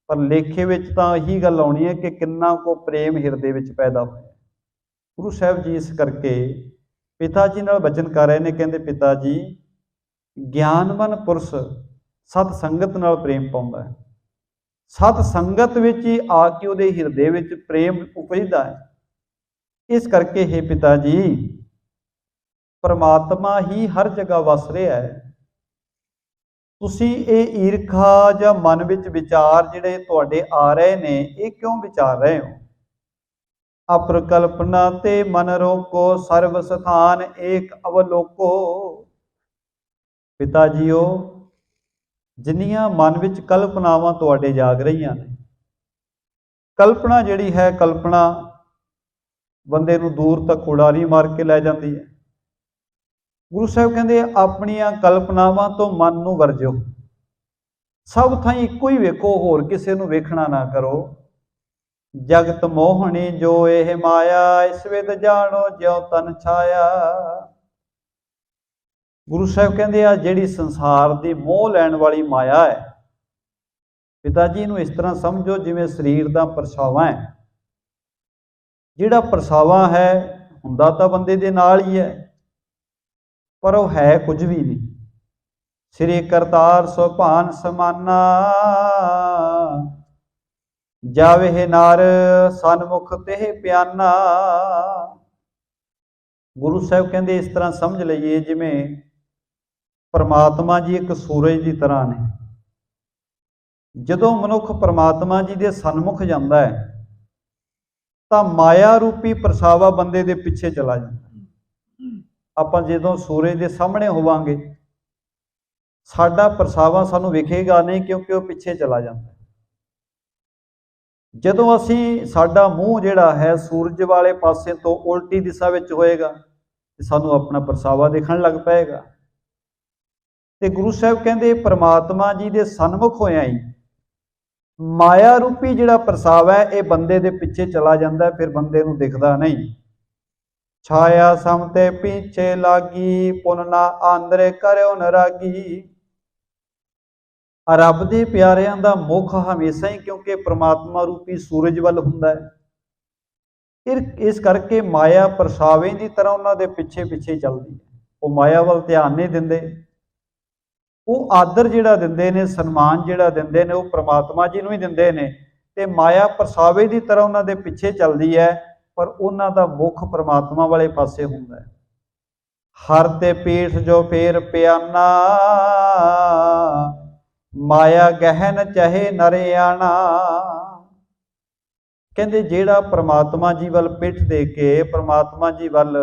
ਪਰ ਲੇਖੇ ਵਿੱਚ ਤਾਂ ਇਹੀ ਗੱਲ ਆਉਣੀ ਹੈ ਕਿ ਕਿੰਨਾ ਕੋ ਪ੍ਰੇਮ ਹਿਰਦੇ ਵਿੱਚ ਪੈਦਾ ਹੋਇਆ। ਗੁਰੂ ਸਾਹਿਬ ਜੀ ਇਸ ਕਰਕੇ ਪਿਤਾ ਜੀ ਨਾਲ ਬਚਨ ਕਰ ਰਹੇ ਨੇ, ਕਹਿੰਦੇ ਪਿਤਾ ਜੀ, ਗਿਆਨਵਾਨ ਪੁਰਸ਼ ਸਤ ਸੰਗਤ ਨਾਲ ਪ੍ਰੇਮ ਪਾਉਂਦਾ ਹੈ। ਸਤ ਸੰਗਤ ਵਿੱਚ ਹੀ ਆ ਕੇ ਉਹਦੇ ਹਿਰਦੇ ਵਿੱਚ ਪ੍ਰੇਮ ਉਪਜਦਾ ਹੈ। ਇਸ ਕਰਕੇ हे ਪਿਤਾ ਜੀ, ਪਰਮਾਤਮਾ ਹੀ ਹਰ ਜਗ੍ਹਾ ਵਸ ਰਿਹਾ ਹੈ। ਤੁਸੀਂ ਇਹ ਈਰਖਾ ਜਾਂ ਮਨ ਵਿੱਚ ਵਿਚਾਰ ਜਿਹੜੇ ਤੁਹਾਡੇ ਆ ਰਹੇ ਨੇ, ਇਹ ਕਿਉਂ ਵਿਚਾਰ ਰਹੇ ਹੋ? ਅਪ੍ਰਕਲਪਨਾ ਤੇ ਮਨ ਰੋਕੋ, ਸਰਬ ਸਥਾਨ ਏਕ ਅਵਲੋਕੋ। ਪਿਤਾ ਜੀਓ, ਜਿੰਨੀਆਂ ਮਨ ਵਿੱਚ ਕਲਪਨਾਵਾਂ ਤੁਹਾਡੇ ਜਾਗ ਰਹੀਆਂ ਨੇ, ਕਲਪਨਾ ਜਿਹੜੀ ਹੈ, ਕਲਪਨਾ ਬੰਦੇ ਨੂੰ ਦੂਰ ਤੱਕ ਉਡਾਰੀ ਮਾਰ ਕੇ ਲੈ ਜਾਂਦੀ ਹੈ। ਗੁਰੂ ਸਾਹਿਬ ਕਹਿੰਦੇ ਆਪਣੀਆਂ ਕਲਪਨਾਵਾਂ ਤੋਂ ਮਨ ਨੂੰ ਵਰਜੋ, ਸਭ ਥਾਈਂ ਇੱਕੋ ਹੀ ਵੇਖੋ, ਹੋਰ ਕਿਸੇ ਨੂੰ ਵੇਖਣਾ ਨਾ ਕਰੋ। ਜਗਤ ਮੋਹਣੀ ਜੋ ਇਹ ਮਾਇਆ, ਇਸ ਵਿਦ ਜਾਣੋ ਜਿਉ ਤਨ ਛਾਇਆ। ਗੁਰੂ ਸਾਹਿਬ ਕਹਿੰਦੇ ਆ ਜਿਹੜੀ ਸੰਸਾਰ ਦੀ ਮੋਹ ਲੈਣ ਵਾਲੀ ਮਾਇਆ ਹੈ, ਪਿਤਾ ਜੀ ਨੂੰ ਇਸ ਤਰ੍ਹਾਂ ਸਮਝੋ ਜਿਵੇਂ ਸਰੀਰ ਦਾ ਪਰਛਾਵਾਂ ਹੈ। ਜਿਹੜਾ ਪਰਛਾਵਾਂ ਹੈ ਹੁੰਦਾ ਤਾਂ ਬੰਦੇ ਦੇ ਨਾਲ ਹੀ ਹੈ, ਪਰ ਉਹ ਹੈ ਕੁਝ ਵੀ ਨਹੀਂ। ਸ੍ਰੀ ਕਰਤਾਰ ਸੁਭਾਨ ਸਮਾਨਾ, ਜਾਵੇ ਨਾਰ ਸਨਮੁਖ ਤੇ ਪਿਆਨਾ। ਗੁਰੂ ਸਾਹਿਬ ਕਹਿੰਦੇ ਇਸ ਤਰ੍ਹਾਂ ਸਮਝ ਲਈਏ ਜਿਵੇਂ ਪਰਮਾਤਮਾ ਜੀ ਇੱਕ ਸੂਰਜ ਦੀ ਤਰ੍ਹਾਂ ਨੇ। ਜਦੋਂ ਮਨੁੱਖ ਪਰਮਾਤਮਾ ਜੀ ਦੇ ਸਨਮੁਖ ਜਾਂਦਾ ਹੈ ਤਾਂ ਮਾਇਆ ਰੂਪੀ ਪਰਛਾਵਾ ਬੰਦੇ ਦੇ ਪਿੱਛੇ ਚਲਾ ਜਾਂਦਾ। ਆਪਾਂ ਜਦੋਂ ਸੂਰਜ ਦੇ ਸਾਹਮਣੇ ਹੋਵਾਂਗੇ, ਸਾਡਾ ਪਰਛਾਵਾ ਸਾਨੂੰ ਵਿਖੇਗਾ ਨਹੀਂ, ਕਿਉਂਕਿ ਉਹ ਪਿੱਛੇ ਚਲਾ ਜਾਂਦਾ। ਜਦੋਂ ਅਸੀਂ, ਸਾਡਾ ਮੂੰਹ ਜਿਹੜਾ ਹੈ ਸੂਰਜ ਵਾਲੇ ਪਾਸੇ ਤੋਂ ਉਲਟੀ ਦਿਸ਼ਾ ਵਿੱਚ ਹੋਏਗਾ ਤੇ ਸਾਨੂੰ ਆਪਣਾ ਪਰਛਾਵਾ ਦਿਖਣ ਲੱਗ ਪਏਗਾ। ਤੇ ਗੁਰੂ ਸਾਹਿਬ ਕਹਿੰਦੇ ਪਰਮਾਤਮਾ ਜੀ ਦੇ ਸਨਮੁਖ ਹੋਇਆ ਹੀ ਮਾਇਆ ਰੂਪੀ ਜਿਹੜਾ ਪਰਛਾਵਾ ਹੈ ਇਹ ਬੰਦੇ ਦੇ ਪਿੱਛੇ ਚਲਾ ਜਾਂਦਾ, ਫਿਰ ਬੰਦੇ ਨੂੰ ਦਿਖਦਾ ਨਹੀਂ। ਛਾਇਆ ਸਮ ਤੇ ਪਿੱਛੇ ਲਾਗੀ, ਪੁਨ ਨਾ ਆਂਦਰੇ ਕਰਿਓ ਨਰਾਗੀ। ਰੱਬ ਦੇ ਪਿਆਰਿਆਂ ਦਾ ਮੁਖ ਹਮੇਸ਼ਾ ਹੀ ਕਿਉਂਕਿ ਪਰਮਾਤਮਾ ਰੂਪੀ ਸੂਰਜ ਵੱਲ ਹੁੰਦਾ ਹੈ। ਇਸ ਕਰਕੇ ਮਾਇਆ ਪਰਛਾਵੇਂ ਦੀ ਤਰ੍ਹਾਂ ਉਹਨਾਂ ਦੇ ਪਿੱਛੇ ਪਿੱਛੇ ਚੱਲਦੀ ਹੈ। ਉਹ ਮਾਇਆ ਵੱਲ ਧਿਆਨ ਨਹੀਂ ਦਿੰਦੇ। ਉਹ ਆਦਰ ਜਿਹੜਾ ਦਿੰਦੇ ਨੇ, ਸਨਮਾਨ ਜਿਹੜਾ ਦਿੰਦੇ ਨੇ, ਉਹ ਪਰਮਾਤਮਾ ਜੀ ਨੂੰ ਹੀ ਦਿੰਦੇ ਨੇ। ਤੇ ਮਾਇਆ ਪਰਛਾਵੇ ਦੀ ਤਰ੍ਹਾਂ ਉਹਨਾਂ ਦੇ ਪਿੱਛੇ ਚੱਲਦੀ ਹੈ, ਪਰ ਉਹਨਾਂ ਦਾ ਮੁੱਖ ਪਰਮਾਤਮਾ ਵਾਲੇ ਪਾਸੇ ਹੁੰਦਾ ਹੈ। ਹਰ ਤੇ ਪੀਠ ਜੋ ਫੇਰ ਪਿਆਨਾ, ਮਾਇਆ ਗਹਿਨ ਚਾਹੇ ਨਰਿਆਣਾ। ਕਹਿੰਦੇ ਜਿਹੜਾ ਪਰਮਾਤਮਾ ਜੀ ਵੱਲ ਪਿੱਠ ਦੇ ਕੇ ਪਰਮਾਤਮਾ ਜੀ ਵੱਲ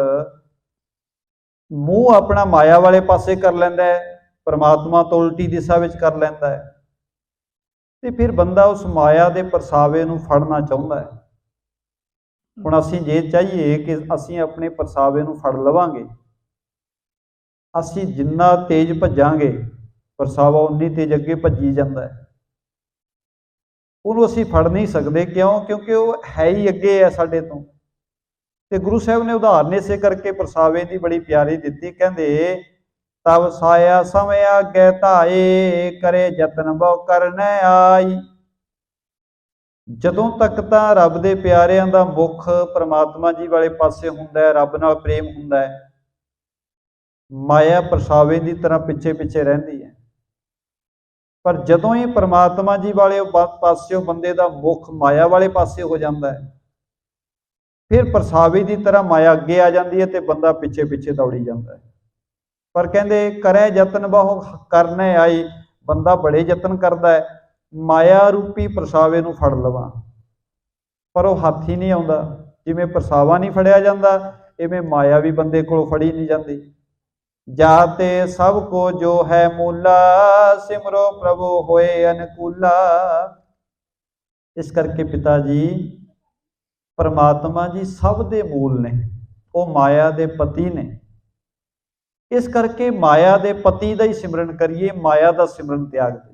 ਮੂੰਹ ਆਪਣਾ ਮਾਇਆ ਵਾਲੇ ਪਾਸੇ ਕਰ ਲੈਂਦਾ ਹੈ, ਪਰਮਾਤਮਾ ਤੋਂ ਉਲਟੀ ਦਿਸ਼ਾ ਵਿੱਚ ਕਰ ਲੈਂਦਾ ਹੈ, ਤੇ ਫਿਰ ਬੰਦਾ ਉਸ ਮਾਇਆ ਦੇ ਪਰਛਾਵੇ ਨੂੰ ਫੜਨਾ ਚਾਹੁੰਦਾ ਹੈ। ਹੁਣ ਅਸੀਂ ਜੇ ਚਾਹੀਏ ਕਿ ਅਸੀਂ ਆਪਣੇ ਪਰਛਾਵੇ ਨੂੰ ਫੜ ਲਵਾਂਗੇ, ਅਸੀਂ ਜਿੰਨਾ ਤੇਜ਼ ਭੱਜਾਂਗੇ ਪਰਛਾਵਾ ਉਨੀ ਤੇਜ਼ ਅੱਗੇ ਭੱਜੀ ਜਾਂਦਾ ਹੈ। ਉਹਨੂੰ ਅਸੀਂ ਫੜ ਨਹੀਂ ਸਕਦੇ। ਕਿਉਂ? ਕਿਉਂਕਿ ਉਹ ਹੈ ਹੀ ਅੱਗੇ ਹੈ ਸਾਡੇ ਤੋਂ। ਤੇ ਗੁਰੂ ਸਾਹਿਬ ਨੇ ਉਦਾਹਰਨ ਇਸੇ ਕਰਕੇ ਪਰਛਾਵੇ ਦੀ ਬੜੀ ਪਿਆਰੀ ਦਿੱਤੀ। ਕਹਿੰਦੇ ਤਬ ਸਾਇਆ ਸਮਿ ਆਗੇ ਧਾਏ, ਕਰੇ ਯਤਨ ਬਹੁ ਕਰਨ ਆਈ। ਜਦੋਂ ਤੱਕ ਤਾਂ ਰੱਬ ਦੇ ਪਿਆਰਿਆਂ ਦਾ ਮੁੱਖ ਪਰਮਾਤਮਾ ਜੀ ਵਾਲੇ ਪਾਸੇ ਹੁੰਦਾ ਹੈ, ਰੱਬ ਨਾਲ ਪ੍ਰੇਮ ਹੁੰਦਾ ਹੈ, ਮਾਇਆ ਪਰਛਾਵੇ ਦੀ ਤਰ੍ਹਾਂ ਪਿੱਛੇ ਪਿੱਛੇ ਰਹਿੰਦੀ ਹੈ। ਪਰ ਜਦੋਂ ਹੀ ਪਰਮਾਤਮਾ ਜੀ ਵਾਲੇ ਪਾਸਿਓਂ ਬੰਦੇ ਦਾ ਮੁੱਖ ਮਾਇਆ ਵਾਲੇ ਪਾਸੇ ਹੋ ਜਾਂਦਾ ਹੈ, ਫਿਰ ਪਰਛਾਵੇ ਦੀ ਤਰ੍ਹਾਂ ਮਾਇਆ ਅੱਗੇ ਆ ਜਾਂਦੀ ਹੈ ਤੇ ਬੰਦਾ ਪਿੱਛੇ ਪਿੱਛੇ ਦੌੜੀ ਜਾਂਦਾ ਹੈ। ਪਰ ਕਹਿੰਦੇ ਕਰੇ ਯਤਨ ਬਹੁ ਕਰਨ ਆਈ, ਬੰਦਾ ਬੜੇ ਯਤਨ ਕਰਦਾ ਹੈ ਮਾਇਆ ਰੂਪੀ ਪਰਛਾਵੇ ਨੂੰ ਫੜ ਲਵਾਂ, ਪਰ ਉਹ ਹੱਥ ਹੀ ਨਹੀਂ ਆਉਂਦਾ। ਜਿਵੇਂ ਪਰਛਾਵਾ ਨਹੀਂ ਫੜਿਆ ਜਾਂਦਾ, ਇਵੇਂ ਮਾਇਆ ਵੀ ਬੰਦੇ ਕੋਲੋਂ ਫੜੀ ਨਹੀਂ ਜਾਂਦੀ। ਜਾਤੇ ਸਭ ਕੋ ਜੋ ਹੈ ਮੂਲਾ, ਸਿਮਰੋ ਪ੍ਰਭੂ ਹੋਏ ਅਨਕੂਲਾ। ਇਸ ਕਰਕੇ ਪਿਤਾ ਜੀ ਪਰਮਾਤਮਾ ਜੀ ਸਭ ਦੇ ਮੂਲ ਨੇ, ਉਹ ਮਾਇਆ ਦੇ ਪਤੀ ਨੇ। ਇਸ ਕਰਕੇ ਮਾਇਆ ਦੇ ਪਤੀ ਦਾ ਹੀ ਸਿਮਰਨ ਕਰੀਏ, ਮਾਇਆ ਦਾ ਸਿਮਰਨ ਤਿਆਗ ਦੇ।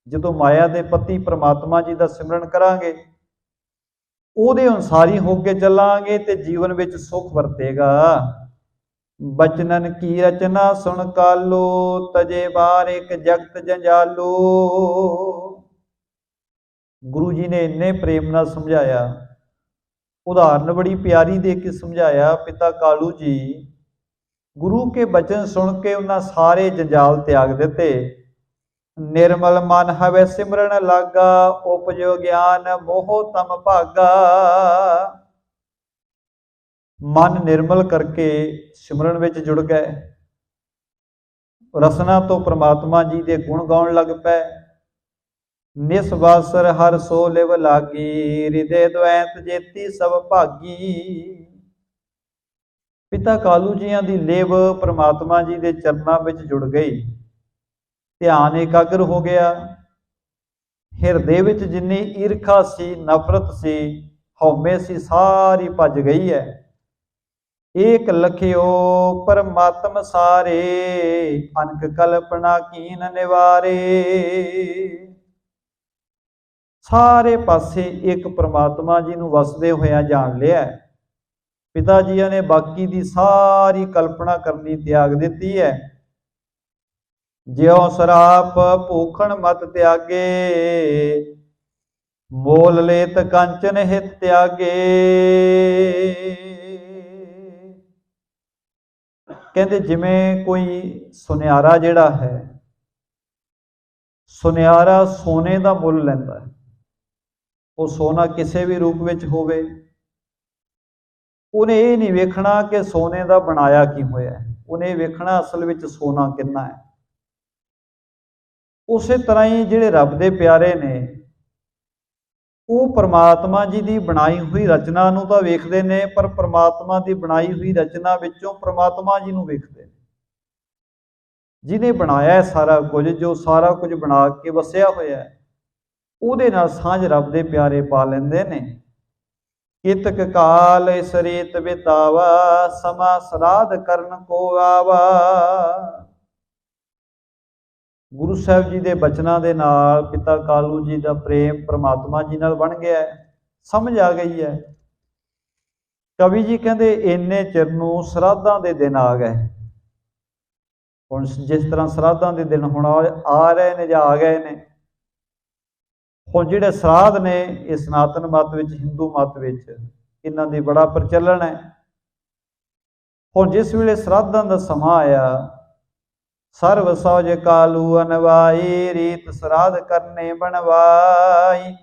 ਜਦੋਂ ਮਾਇਆ ਦੇ ਪਤੀ ਪਰਮਾਤਮਾ ਜੀ ਦਾ ਸਿਮਰਨ ਕਰਾਂਗੇ, ਉਹਦੇ ਅਨੁਸਾਰ ਹੀ ਹੋ ਕੇ ਚੱਲਾਂਗੇ ਤੇ ਜੀਵਨ ਵਿੱਚ ਸੁੱਖ ਵਰਤੇਗਾ। ਬਚਨਨ ਕੀ ਰਚਨਾ ਸੁਣ ਕਾਲੋ, ਤਜੇ ਬਾਰ ਇੱਕ ਜਗਤ ਜੰਜਾਲੋ। ਗੁਰੂ ਜੀ ਨੇ ਇੰਨੇ ਪ੍ਰੇਮ ਨਾਲ ਸਮਝਾਇਆ, ਉਦਾਹਰਨ ਬੜੀ ਪਿਆਰੀ ਦੇ ਕੇ ਸਮਝਾਇਆ। ਪਿਤਾ ਕਾਲੂ ਜੀ ਗੁਰੂ ਕੇ ਬਚਨ ਸੁਣ ਕੇ ਉਹਨਾਂ ਸਾਰੇ ਜੰਜਾਲ ਤਿਆਗ ਦਿੱਤੇ। ਨਿਰਮਲ ਮਨ ਹਵੇ ਸਿਮਰਨ ਲਾਗਾ, ਉਪਜੋ ਗਿਆਨ ਮੋਹ ਤਮ ਭਾਗਾ। ਮਨ ਨਿਰਮਲ ਕਰਕੇ ਸਿਮਰਨ ਵਿੱਚ ਜੁੜ ਗਏ, ਰਸਨਾ ਤੋਂ ਪ੍ਰਮਾਤਮਾ ਜੀ ਦੇ ਗੁਣ ਗਾਉਣ ਲੱਗ ਪਏ। ਨਿਸਵਾਸਰ ਹਰ ਸੋ ਲਿਵ ਲਾਗੀ, ਹਿਰਦੇ ਦੁਐਂਤ ਜੇਤੀ ਸਭ ਭਾਗੀ। ਪਿਤਾ ਕਾਲੂ ਜੀਆਂ ਦੀ ਲਿਵ ਪ੍ਰਮਾਤਮਾ ਜੀ ਦੇ ਚਰਨਾਂ ਵਿੱਚ ਜੁੜ ਗਈ, ਧਿਆਨ ਇਕਾਗਰ ਹੋ ਗਿਆ। ਹਿਰਦੇ ਵਿੱਚ ਜਿੰਨੀ ਈਰਖਾ ਸੀ, ਨਫ਼ਰਤ ਸੀ, ਹਉਮੈ ਸੀ, ਸਾਰੀ ਭੱਜ ਗਈ ਹੈ। ਏਕ ਲਖਿਓ ਪਰਮਾਤਮ ਸਾਰੇ, ਅਨਕ ਕਲਪਨਾ ਕੀਨ ਨਿਵਾਰੇ। ਸਾਰੇ ਪਾਸੇ ਇੱਕ ਪਰਮਾਤਮਾ ਜੀ ਨੂੰ ਵਸਦੇ ਹੋਇਆ ਜਾਣ ਲਿਆ। ਪਿਤਾ ਜੀਆਂ ਨੇ ਬਾਕੀ ਦੀ ਸਾਰੀ ਕਲਪਨਾ ਕਰਨੀ ਤਿਆਗ ਦਿੱਤੀ ਹੈ। ਜਿਉ ਸਰਾਪ ਭੂਖਣ ਮਤ ਤਿਆਗੇ, ਮੋਲ ਲੇਤ ਕੰਚਨ ਹਿਤ ਤਿਆਗੇ। ਕਹਿੰਦੇ ਜਿਵੇਂ ਕੋਈ ਸੁਨਿਆਰਾ ਜਿਹੜਾ ਹੈ, ਸੁਨਿਆਰਾ ਸੋਨੇ ਦਾ ਮੁੱਲ ਲੈਂਦਾ ਹੈ। ਉਹ ਸੋਨਾ ਕਿਸੇ ਵੀ ਰੂਪ ਵਿੱਚ ਹੋਵੇ, ਉਹਨੇ ਇਹ ਨਹੀਂ ਵੇਖਣਾ ਕਿ ਸੋਨੇ ਦਾ ਬਣਾਇਆ ਕੀ ਹੋਇਆ, ਉਹਨੇ ਵੇਖਣਾ ਅਸਲ ਵਿੱਚ ਸੋਨਾ ਕਿੰਨਾ ਹੈ। ਉਸੇ ਤਰ੍ਹਾਂ ਹੀ ਜਿਹੜੇ ਰੱਬ ਦੇ ਪਿਆਰੇ ਨੇ, ਉਹ ਪਰਮਾਤਮਾ ਜੀ ਦੀ ਬਣਾਈ ਹੋਈ ਰਚਨਾ ਨੂੰ ਤਾਂ ਵੇਖਦੇ ਨੇ, ਪਰ ਪਰਮਾਤਮਾ ਦੀ ਬਣਾਈ ਹੋਈ ਰਚਨਾ ਵਿੱਚੋਂ ਪਰਮਾਤਮਾ ਜੀ ਨੂੰ ਵੇਖਦੇ ਨੇ। ਜਿਹਨੇ ਬਣਾਇਆ ਹੈ ਸਾਰਾ ਕੁਝ, ਜੋ ਸਾਰਾ ਕੁਝ ਬਣਾ ਕੇ ਵਸਿਆ ਹੋਇਆ ਹੈ, ਉਹਦੇ ਨਾਲ ਸਾਂਝ ਰੱਬ ਦੇ ਪਿਆਰੇ ਪਾ ਲੈਂਦੇ ਨੇ। ਕਿਤਕ ਕਾਲ ਇਸ ਰੀਤ ਬਿਤਾਵਾ, ਸਮਾ ਸਰਾਧ ਕਰਨ ਕੋ ਆਵਾ। ਗੁਰੂ ਸਾਹਿਬ ਜੀ ਦੇ ਬਚਨਾਂ ਦੇ ਨਾਲ ਪਿਤਾ ਕਾਲੂ ਜੀ ਦਾ ਪ੍ਰੇਮ ਪਰਮਾਤਮਾ ਜੀ ਨਾਲ ਬਣ ਗਿਆ, ਸਮਝ ਆ ਗਈ ਹੈ। ਕਵੀ ਜੀ ਕਹਿੰਦੇ ਇੰਨੇ ਚਿਰ ਨੂੰ ਸਰਾਧਾਂ ਦੇ ਦਿਨ ਆ ਗਏ। ਹੁਣ ਜਿਸ ਤਰ੍ਹਾਂ ਸਰਾਧਾਂ ਦੇ ਦਿਨ ਹੁਣ ਆ ਰਹੇ ਨੇ ਜਾਂ ਆ ਗਏ ਨੇ, ਹੁਣ ਜਿਹੜੇ ਸਰਾਧ ਨੇ ਇਹ ਸਨਾਤਨ ਮਤ ਵਿੱਚ, ਹਿੰਦੂ ਮਤ ਵਿੱਚ ਇਹਨਾਂ ਦੀ ਬੜਾ ਪ੍ਰਚਲਨ ਹੈ। ਹੁਣ ਜਿਸ ਵੇਲੇ ਸਰਾਧਾਂ ਦਾ ਸਮਾਂ ਆਇਆ, ਸਰਵ ਸੌਜ ਕਾਲੂ ਅਨਵਾਈ, ਰੀਤ ਸਰਾਧ ਕਰਨੇ ਬਣਵਾਈ।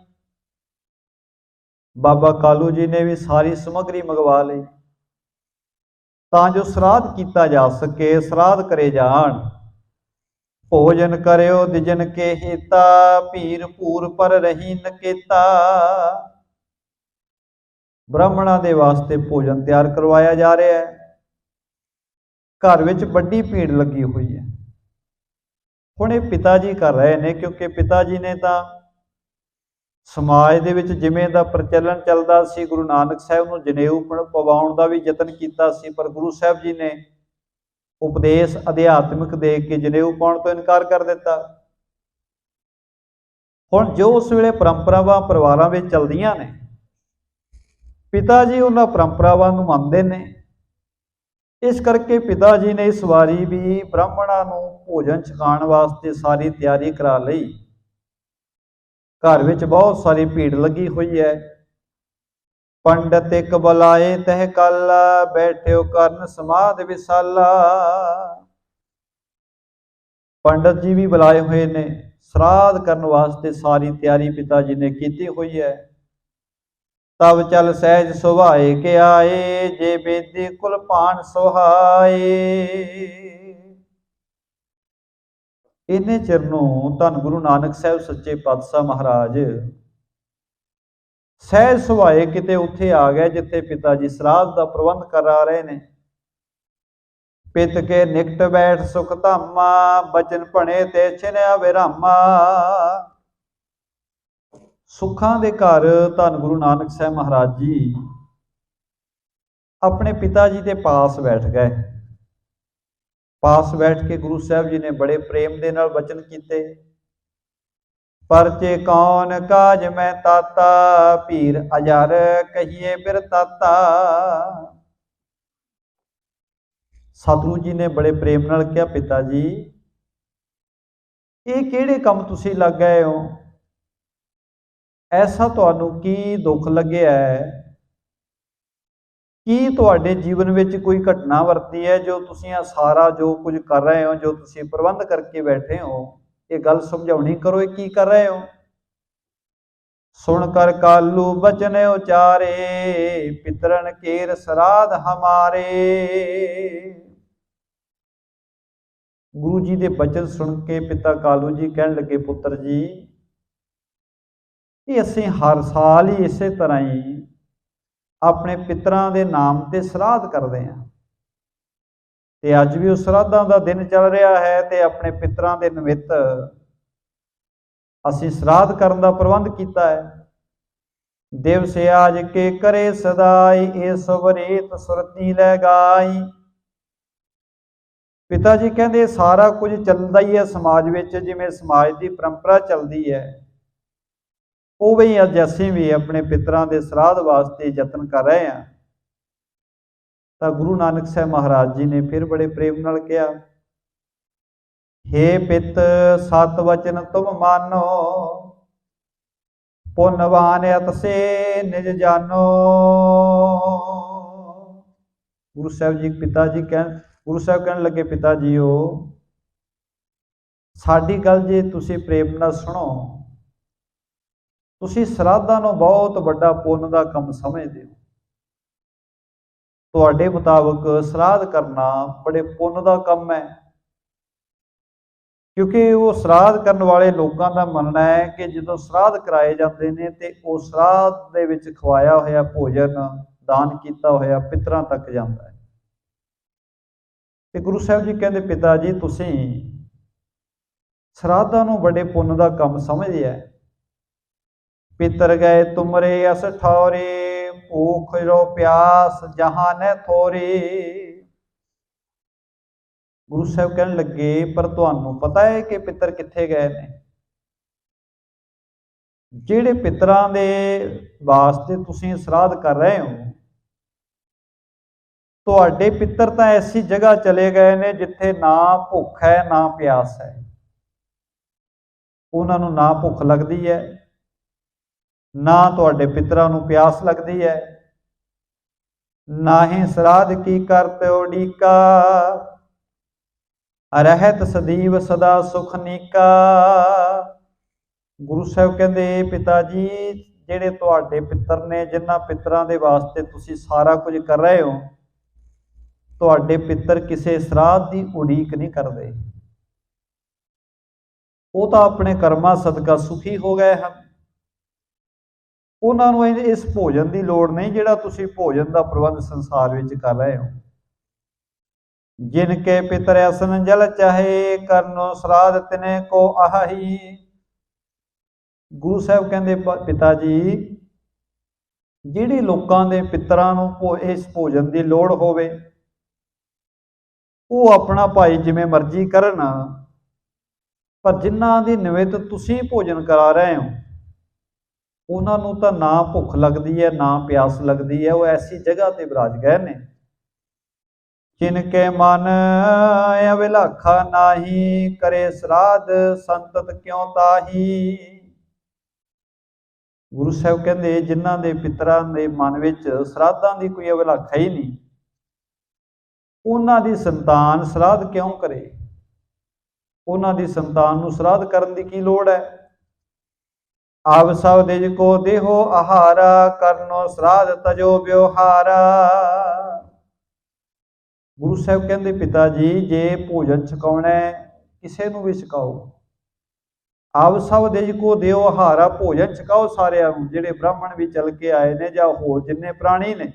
ਬਾਬਾ ਕਾਲੂ ਜੀ ਨੇ ਵੀ ਸਾਰੀ ਸਮੱਗਰੀ ਮੰਗਵਾ ਲਈ ਤਾਂ ਜੋ ਸਰਾਧ ਕੀਤਾ ਜਾ ਸਕੇ, ਸਰਾਧ ਕਰੇ ਜਾਣ। ਭੋਜਨ ਕਰਿਓ ਦਿਜਨ ਕੇ ਹਿਤਾ, ਭੀਰ ਭੂਰ ਪਰ ਰਹੀ ਨਕੇਤਾ। ਬ੍ਰਾਹਮਣਾਂ ਦੇ ਵਾਸਤੇ ਭੋਜਨ ਤਿਆਰ ਕਰਵਾਇਆ ਜਾ ਰਿਹਾ ਹੈ। घर विच वड्डी भीड़ लगी हुई है। हुण ये पिता जी कर रहे ने, क्योंकि पिता जी ने तां समाज दे विच जिवें दा प्रचलन चलदा सी, गुरु नानक साहिब नूं जनेऊ पवाउण दा भी यतन कीता सी, पर गुरु साहिब जी ने उपदेश अध्यात्मिक दे के जनेऊ पाउण तो इनकार कर दिता। हुण जो उस वेले परंपरावां परिवारां विच चलदियां ने, पिता जी उन्हां परंपरावां नूं मनदे ने। इस करके पिता जी ने इस वारी भी ब्राह्मणां नूं भोजन छकाउण वास्ते सारी तैयारी करा लई। घर विच बहुत सारी भीड़ लगी हुई है। पंडित एक बुलाए तह काला, बैठियो करन समाध विसाला। पंडित जी भी बुलाए हुए ने, श्राद्ध करन वास्ते सारी तैयारी पिता जी ने की हुई है। तब चल सहज सुभाए के आए, जे बेदी कुल पान सुहाए। इन्ने चिर नूं धन गुरु नानक साहिब सच्चे पातशाह महाराज सहज सुभाए किते उत्थे आ गए जिथे पिता जी श्राद्ध का प्रबंध करा रहे ने। पित के निकट बैठ सुख धामा, बचन भणे ते छिन्या विरामा। सुखां दे घर धन गुरु नानक साहिब महाराज जी अपने पिता जी के पास बैठ गए। पास बैठ के गुरु साहिब जी ने बड़े प्रेम दे नाल वचन कीते। परचे कौन काज मैं ताता, पीर अजर कहिए बिर ताता। सतगुरु जी ने बड़े प्रेम नाल कहा, पिता जी ये किहड़े काम तुसीं लग गए हो? ऐसा तुहानूं की दुख लग्या है? की तुहाडे जीवन विच कोई घटना वरती है जो तुसीं आ सारा जो कुछ कर रहे हो, जो तुसीं प्रबंध करके बैठे हो, ये गल समझाउणी करो, ये की कर रहे हो? सुन कर कालू बचन उचारे, पितरन केर श्राद्ध हमारे। गुरु जी दे बचन सुन के पिता कालू जी कहन लगे, पुत्र जी ये असीं हर साल ही इसे तरह ही अपने पितरां दे नाम ते श्राद्ध करदे हां, ते अज भी उस श्राद्धां दा दिन चल रहा है, ते अपने पितरां दे निमित्त असीं श्राद्ध करन दा प्रबंध कीता है। दिवस आज के करे सदाई, ए सुवरीत सुरती लै गाई। पिता जी कहते सारा कुछ चलता ही है समाज विच, जिवें समाज की परंपरा चलती है उवें ही अज असीं भी अपने पितरां दे श्राद्ध वास्ते यतन कर रहे हैं। तो गुरु नानक साहिब महाराज जी ने फिर बड़े प्रेम नाल कहा, हे पित सत वचन तुम मानो, पुनवान अत से निज जानो। गुरु साहिब जी पिता जी गुरु साहिब कहने लगे, पिता जी हो साडी गल जे तुसीं प्रेम नाल सुनो, तुसीं श्राद्धां नूं बहुत वड्डा पुन्न दा काम समझदे हो। तुहाडे मुताबक श्राद्ध करना बड़े पुन्न दा काम है, क्योंकि वो श्राद्ध करने वाले लोगों का मनना है कि जो श्राद्ध कराए जाते हैं तो वो श्राद्ध दे विच खवाया होया भोजन दान किया होया पितरां तक जाता है। तो गुरु साहिब जी कहते, पिता जी तुसीं श्राद्धां नूं बड़े पुन्न दा काम समझदे है। पितर गए तुमरे अस ठौरे, भूख रो प्यास जहां न थोरी। गुरु साहिब कहने लगे, पर तुहानूं पता है कि पितर कित्थे गए ने? जिहड़े पितरां दे वास्ते तुसीं श्राद्ध कर रहे हो, तुहाडे पितर तां ऐसी जगह चले गए ने जिथे ना भुख है ना प्यास है। उन्हां नूं ना भुख लगदी है, ना तुहाडे पितरां नूं प्यास लगदी है, ना ही श्राद्ध की करते उड़ीका, रहत सदीव सदा सुख नीका। गुरु साहिब कहते, पिता जी जिहड़े तुहाडे पितर ने, जिन्हां पितरां दे वास्ते तुसीं सारा कुछ कर रहे हो, तुहाडे पितर किसी श्राद्ध की उड़ीक नहीं करते। वो तो अपने कर्मां सदका सुखी हो गए हैं। उन्होंने इस भोजन की लोड़ नहीं जिहड़ा तुसीं भोजन का प्रबंध संसार विच कर रहे हो। जिनके पितर असन जल चाहे करनो श्राद्ध तिने को आही। गुरु साहब कहते पिता जी ਜਿਹੜੇ ਲੋਕਾਂ ਦੇ ਪਿਤਰਾਂ ਨੂੰ ਇਸ ਭੋਜਨ ਦੀ ਲੋੜ ਹੋਵੇ ਉਹ ਆਪਣਾ ਭਾਈ ਜਿਵੇਂ ਮਰਜ਼ੀ ਕਰਨ, ਪਰ ਜਿਨ੍ਹਾਂ ਦੀ ਨਿਮਿਤ ਤੁਸੀਂ ਭੋਜਨ ਕਰਾ ਰਹੇ ਹੋ ਉਹਨਾਂ ਨੂੰ ਤਾਂ ਨਾ ਭੁੱਖ ਲੱਗਦੀ ਹੈ ਨਾ ਪਿਆਸ ਲੱਗਦੀ ਹੈ, ਉਹ ਐਸੀ ਜਗ੍ਹਾ ਤੇ ਵਿਰਾਜ ਗਏ ਨੇ। ਜਿਨਕੇ ਮਨ ਅਵਿਲਾਖਾ ਨਾਹੀ ਕਰੇ ਸਰਾਧ ਸੰਤਤ ਕਿਉਂ ਤਾਹੀ। ਗੁਰੂ ਸਾਹਿਬ ਕਹਿੰਦੇ ਜਿਨ੍ਹਾਂ ਦੇ ਪਿਤਰਾਂ ਦੇ ਮਨ ਵਿੱਚ ਸਰਾਧਾਂ ਦੀ ਕੋਈ ਅਵਿਲਾਖਾ ਹੀ ਨਹੀਂ, ਉਹਨਾਂ ਦੀ ਸੰਤਾਨ ਸਰਾਧ ਕਿਉਂ ਕਰੇ? ਉਹਨਾਂ ਦੀ ਸੰਤਾਨ ਨੂੰ ਸਰਾਧ ਕਰਨ ਦੀ ਕੀ ਲੋੜ ਹੈ? ਆਵ ਸਭ ਦਿਜ ਕੋ ਦੇਹੋ ਆਹਾਰਾ ਕਰਨੋ ਸਰਾਧ ਤਜੋ ਵਿਵਹਾਰਾ। ਗੁਰੂ ਸਾਹਿਬ ਕਹਿੰਦੇ ਪਿਤਾ ਜੀ ਜੇ ਭੋਜਨ ਛਕਾਉਣਾ ਕਿਸੇ ਨੂੰ ਵੀ ਛਕਾਓ, ਆਪ ਸਭ ਦੇ ਕੋ ਦਿਓ ਆਹਾਰਾ, ਭੋਜਨ ਛਕਾਓ ਸਾਰਿਆਂ ਨੂੰ, ਜਿਹੜੇ ਬ੍ਰਾਹਮਣ ਵੀ ਚੱਲ ਕੇ ਆਏ ਨੇ ਜਾਂ ਹੋਰ ਜਿੰਨੇ ਪ੍ਰਾਣੀ ਨੇ,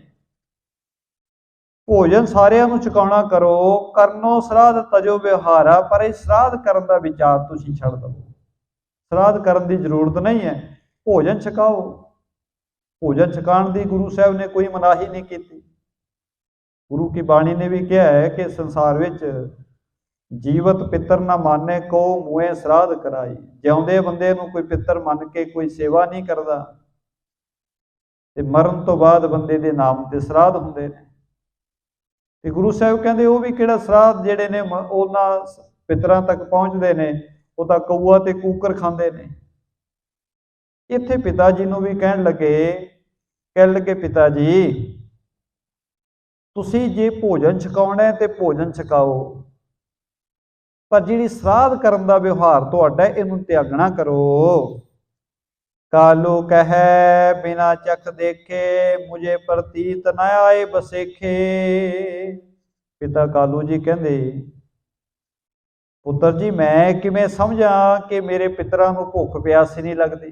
ਭੋਜਨ ਸਾਰਿਆਂ ਨੂੰ ਛਕਾਉਣਾ ਕਰੋ। ਕਰਨੋ ਸਰਾਧ ਤਜੋ ਵਿਵਹਾਰਾ, ਪਰ ਇਹ ਸਰਾਧ ਕਰਨ ਦਾ ਵਿਚਾਰ ਤੁਸੀਂ ਛੱਡ ਦਿਓ, ਸਰਾਧ ਕਰਨ ਦੀ ਜ਼ਰੂਰਤ ਨਹੀਂ ਹੈ, ਭੋਜਨ ਛਕਾਓ। ਭੋਜਨ ਛਕਾਉਣ ਦੀ ਗੁਰੂ ਸਾਹਿਬ ਨੇ ਕੋਈ ਮਨਾਹੀ ਨਹੀਂ ਕੀਤੀ। ਗੁਰੂ ਕੀ ਬਾਣੀ ਨੇ ਵੀ ਕਿਹਾ ਹੈ ਕਿ ਸੰਸਾਰ ਵਿੱਚ ਜੀਵਤ ਪਿੱਤਰ ਨਾ ਮਾਨੇ ਕੋ ਮੂਹੇ ਸਰਾਧ ਕਰਾਈ। ਜਿਉਂਦੇ ਬੰਦੇ ਨੂੰ ਕੋਈ ਪਿੱਤਰ ਮੰਨ ਕੇ ਕੋਈ ਸੇਵਾ ਨਹੀਂ ਕਰਦਾ ਤੇ ਮਰਨ ਤੋਂ ਬਾਅਦ ਬੰਦੇ ਦੇ ਨਾਮ ਤੇ ਸਰਾਧ ਹੁੰਦੇ ਨੇ। ਤੇ ਗੁਰੂ ਸਾਹਿਬ ਕਹਿੰਦੇ ਉਹ ਵੀ ਕਿਹੜਾ ਸਰਾਧ ਜਿਹੜੇ ਨੇ ਉਹਨਾਂ ਪਿੱਤਰਾਂ ਤੱਕ ਪਹੁੰਚਦੇ ਨੇ, ਉਹ ਤਾਂ ਕਊਆ ਤੇ ਕੂਕਰ ਖਾਂਦੇ ਨੇ। ਇੱਥੇ ਪਿਤਾ ਜੀ ਨੂੰ ਵੀ ਕਹਿਣ ਲੱਗੇ ਪਿਤਾ ਜੀ ਤੁਸੀਂ ਜੇ ਭੋਜਨ ਛਕਾਉਣਾ ਤੇ ਭੋਜਨ ਛਕਾਓ, ਪਰ ਜਿਹੜੀ ਸਰਾਧ ਕਰਨ ਦਾ ਵਿਵਹਾਰ ਤੁਹਾਡਾ ਇਹਨੂੰ ਤਿਆਗਣਾ ਕਰੋ। ਕਾਲੂ ਕਹੈ ਬਿਨਾ ਚਖ ਦੇਖੇ ਮੁਝੇ ਪ੍ਰਤੀਤ ਨ ਆਏ ਬਸੇਖੇ। ਪਿਤਾ ਕਾਲੂ ਜੀ ਕਹਿੰਦੇ ਪੁੱਤਰ ਜੀ ਮੈਂ ਕਿਵੇਂ ਸਮਝਾਂ ਕਿ ਮੇਰੇ ਪਿਤਰਾਂ ਨੂੰ ਭੁੱਖ ਪਿਆਸ ਨਹੀਂ ਲੱਗਦੀ।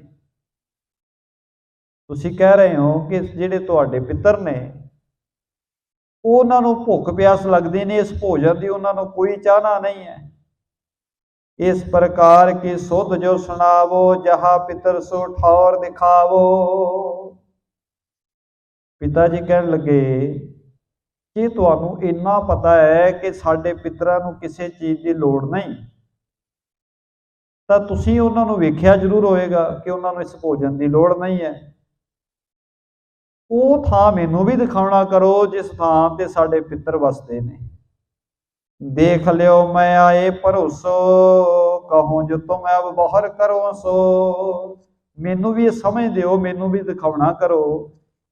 ਤੁਸੀਂ ਕਹਿ ਰਹੇ ਹੋ ਕਿ ਜਿਹੜੇ ਤੁਹਾਡੇ ਪਿੱਤਰ ਨੇ ਉਹਨਾਂ ਨੂੰ ਭੁੱਖ ਪਿਆਸ ਲੱਗਦੀ ਨੇ, ਇਸ ਭੋਜਨ ਦੀ ਉਹਨਾਂ ਨੂੰ ਕੋਈ ਚਾਹਨਾ ਨਹੀਂ ਹੈ। ਇਸ ਪ੍ਰਕਾਰ ਕੀ ਸੁਧ ਜੋ ਸੁਣਾਵੋ ਜਹਾ ਪਿਤਰ ਸੋ ਠੌਰ ਦਿਖਾਵੋ। ਪਿਤਾ ਜੀ ਕਹਿਣ ਲੱਗੇ ਕਿ ਤੁਹਾਨੂੰ ਇੰਨਾ ਪਤਾ ਹੈ ਕਿ ਸਾਡੇ ਪਿਤਰਾਂ ਨੂੰ ਕਿਸੇ ਚੀਜ਼ ਦੀ ਲੋੜ ਨਹੀਂ, ਤਾਂ ਤੁਸੀਂ ਉਹਨਾਂ ਨੂੰ ਵੇਖਿਆ ਜ਼ਰੂਰ ਹੋਵੇਗਾ ਕਿ ਉਹਨਾਂ ਨੂੰ ਇਸ ਭੋਜਨ ਦੀ ਲੋੜ ਨਹੀਂ ਹੈ। ਉਹ ਥਾਂ ਮੈਨੂੰ ਵੀ ਦਿਖਾਉਣਾ ਕਰੋ ਜਿਸ ਥਾਂ ਤੇ ਸਾਡੇ ਪਿੱਤਰ ਵਸਦੇ ਨੇ। ਦੇਖ ਲਿਓ ਮੈਂ ਆਏ ਭਰੋਸੋ ਕਹੋ ਜੋ ਤੁਮ ਅਬ ਬਾਹਰ ਕਰੋ ਸੋ। ਮੈਨੂੰ ਵੀ ਇਹ ਸਮਝ ਦਿਓ, ਮੈਨੂੰ ਵੀ ਦਿਖਾਉਣਾ ਕਰੋ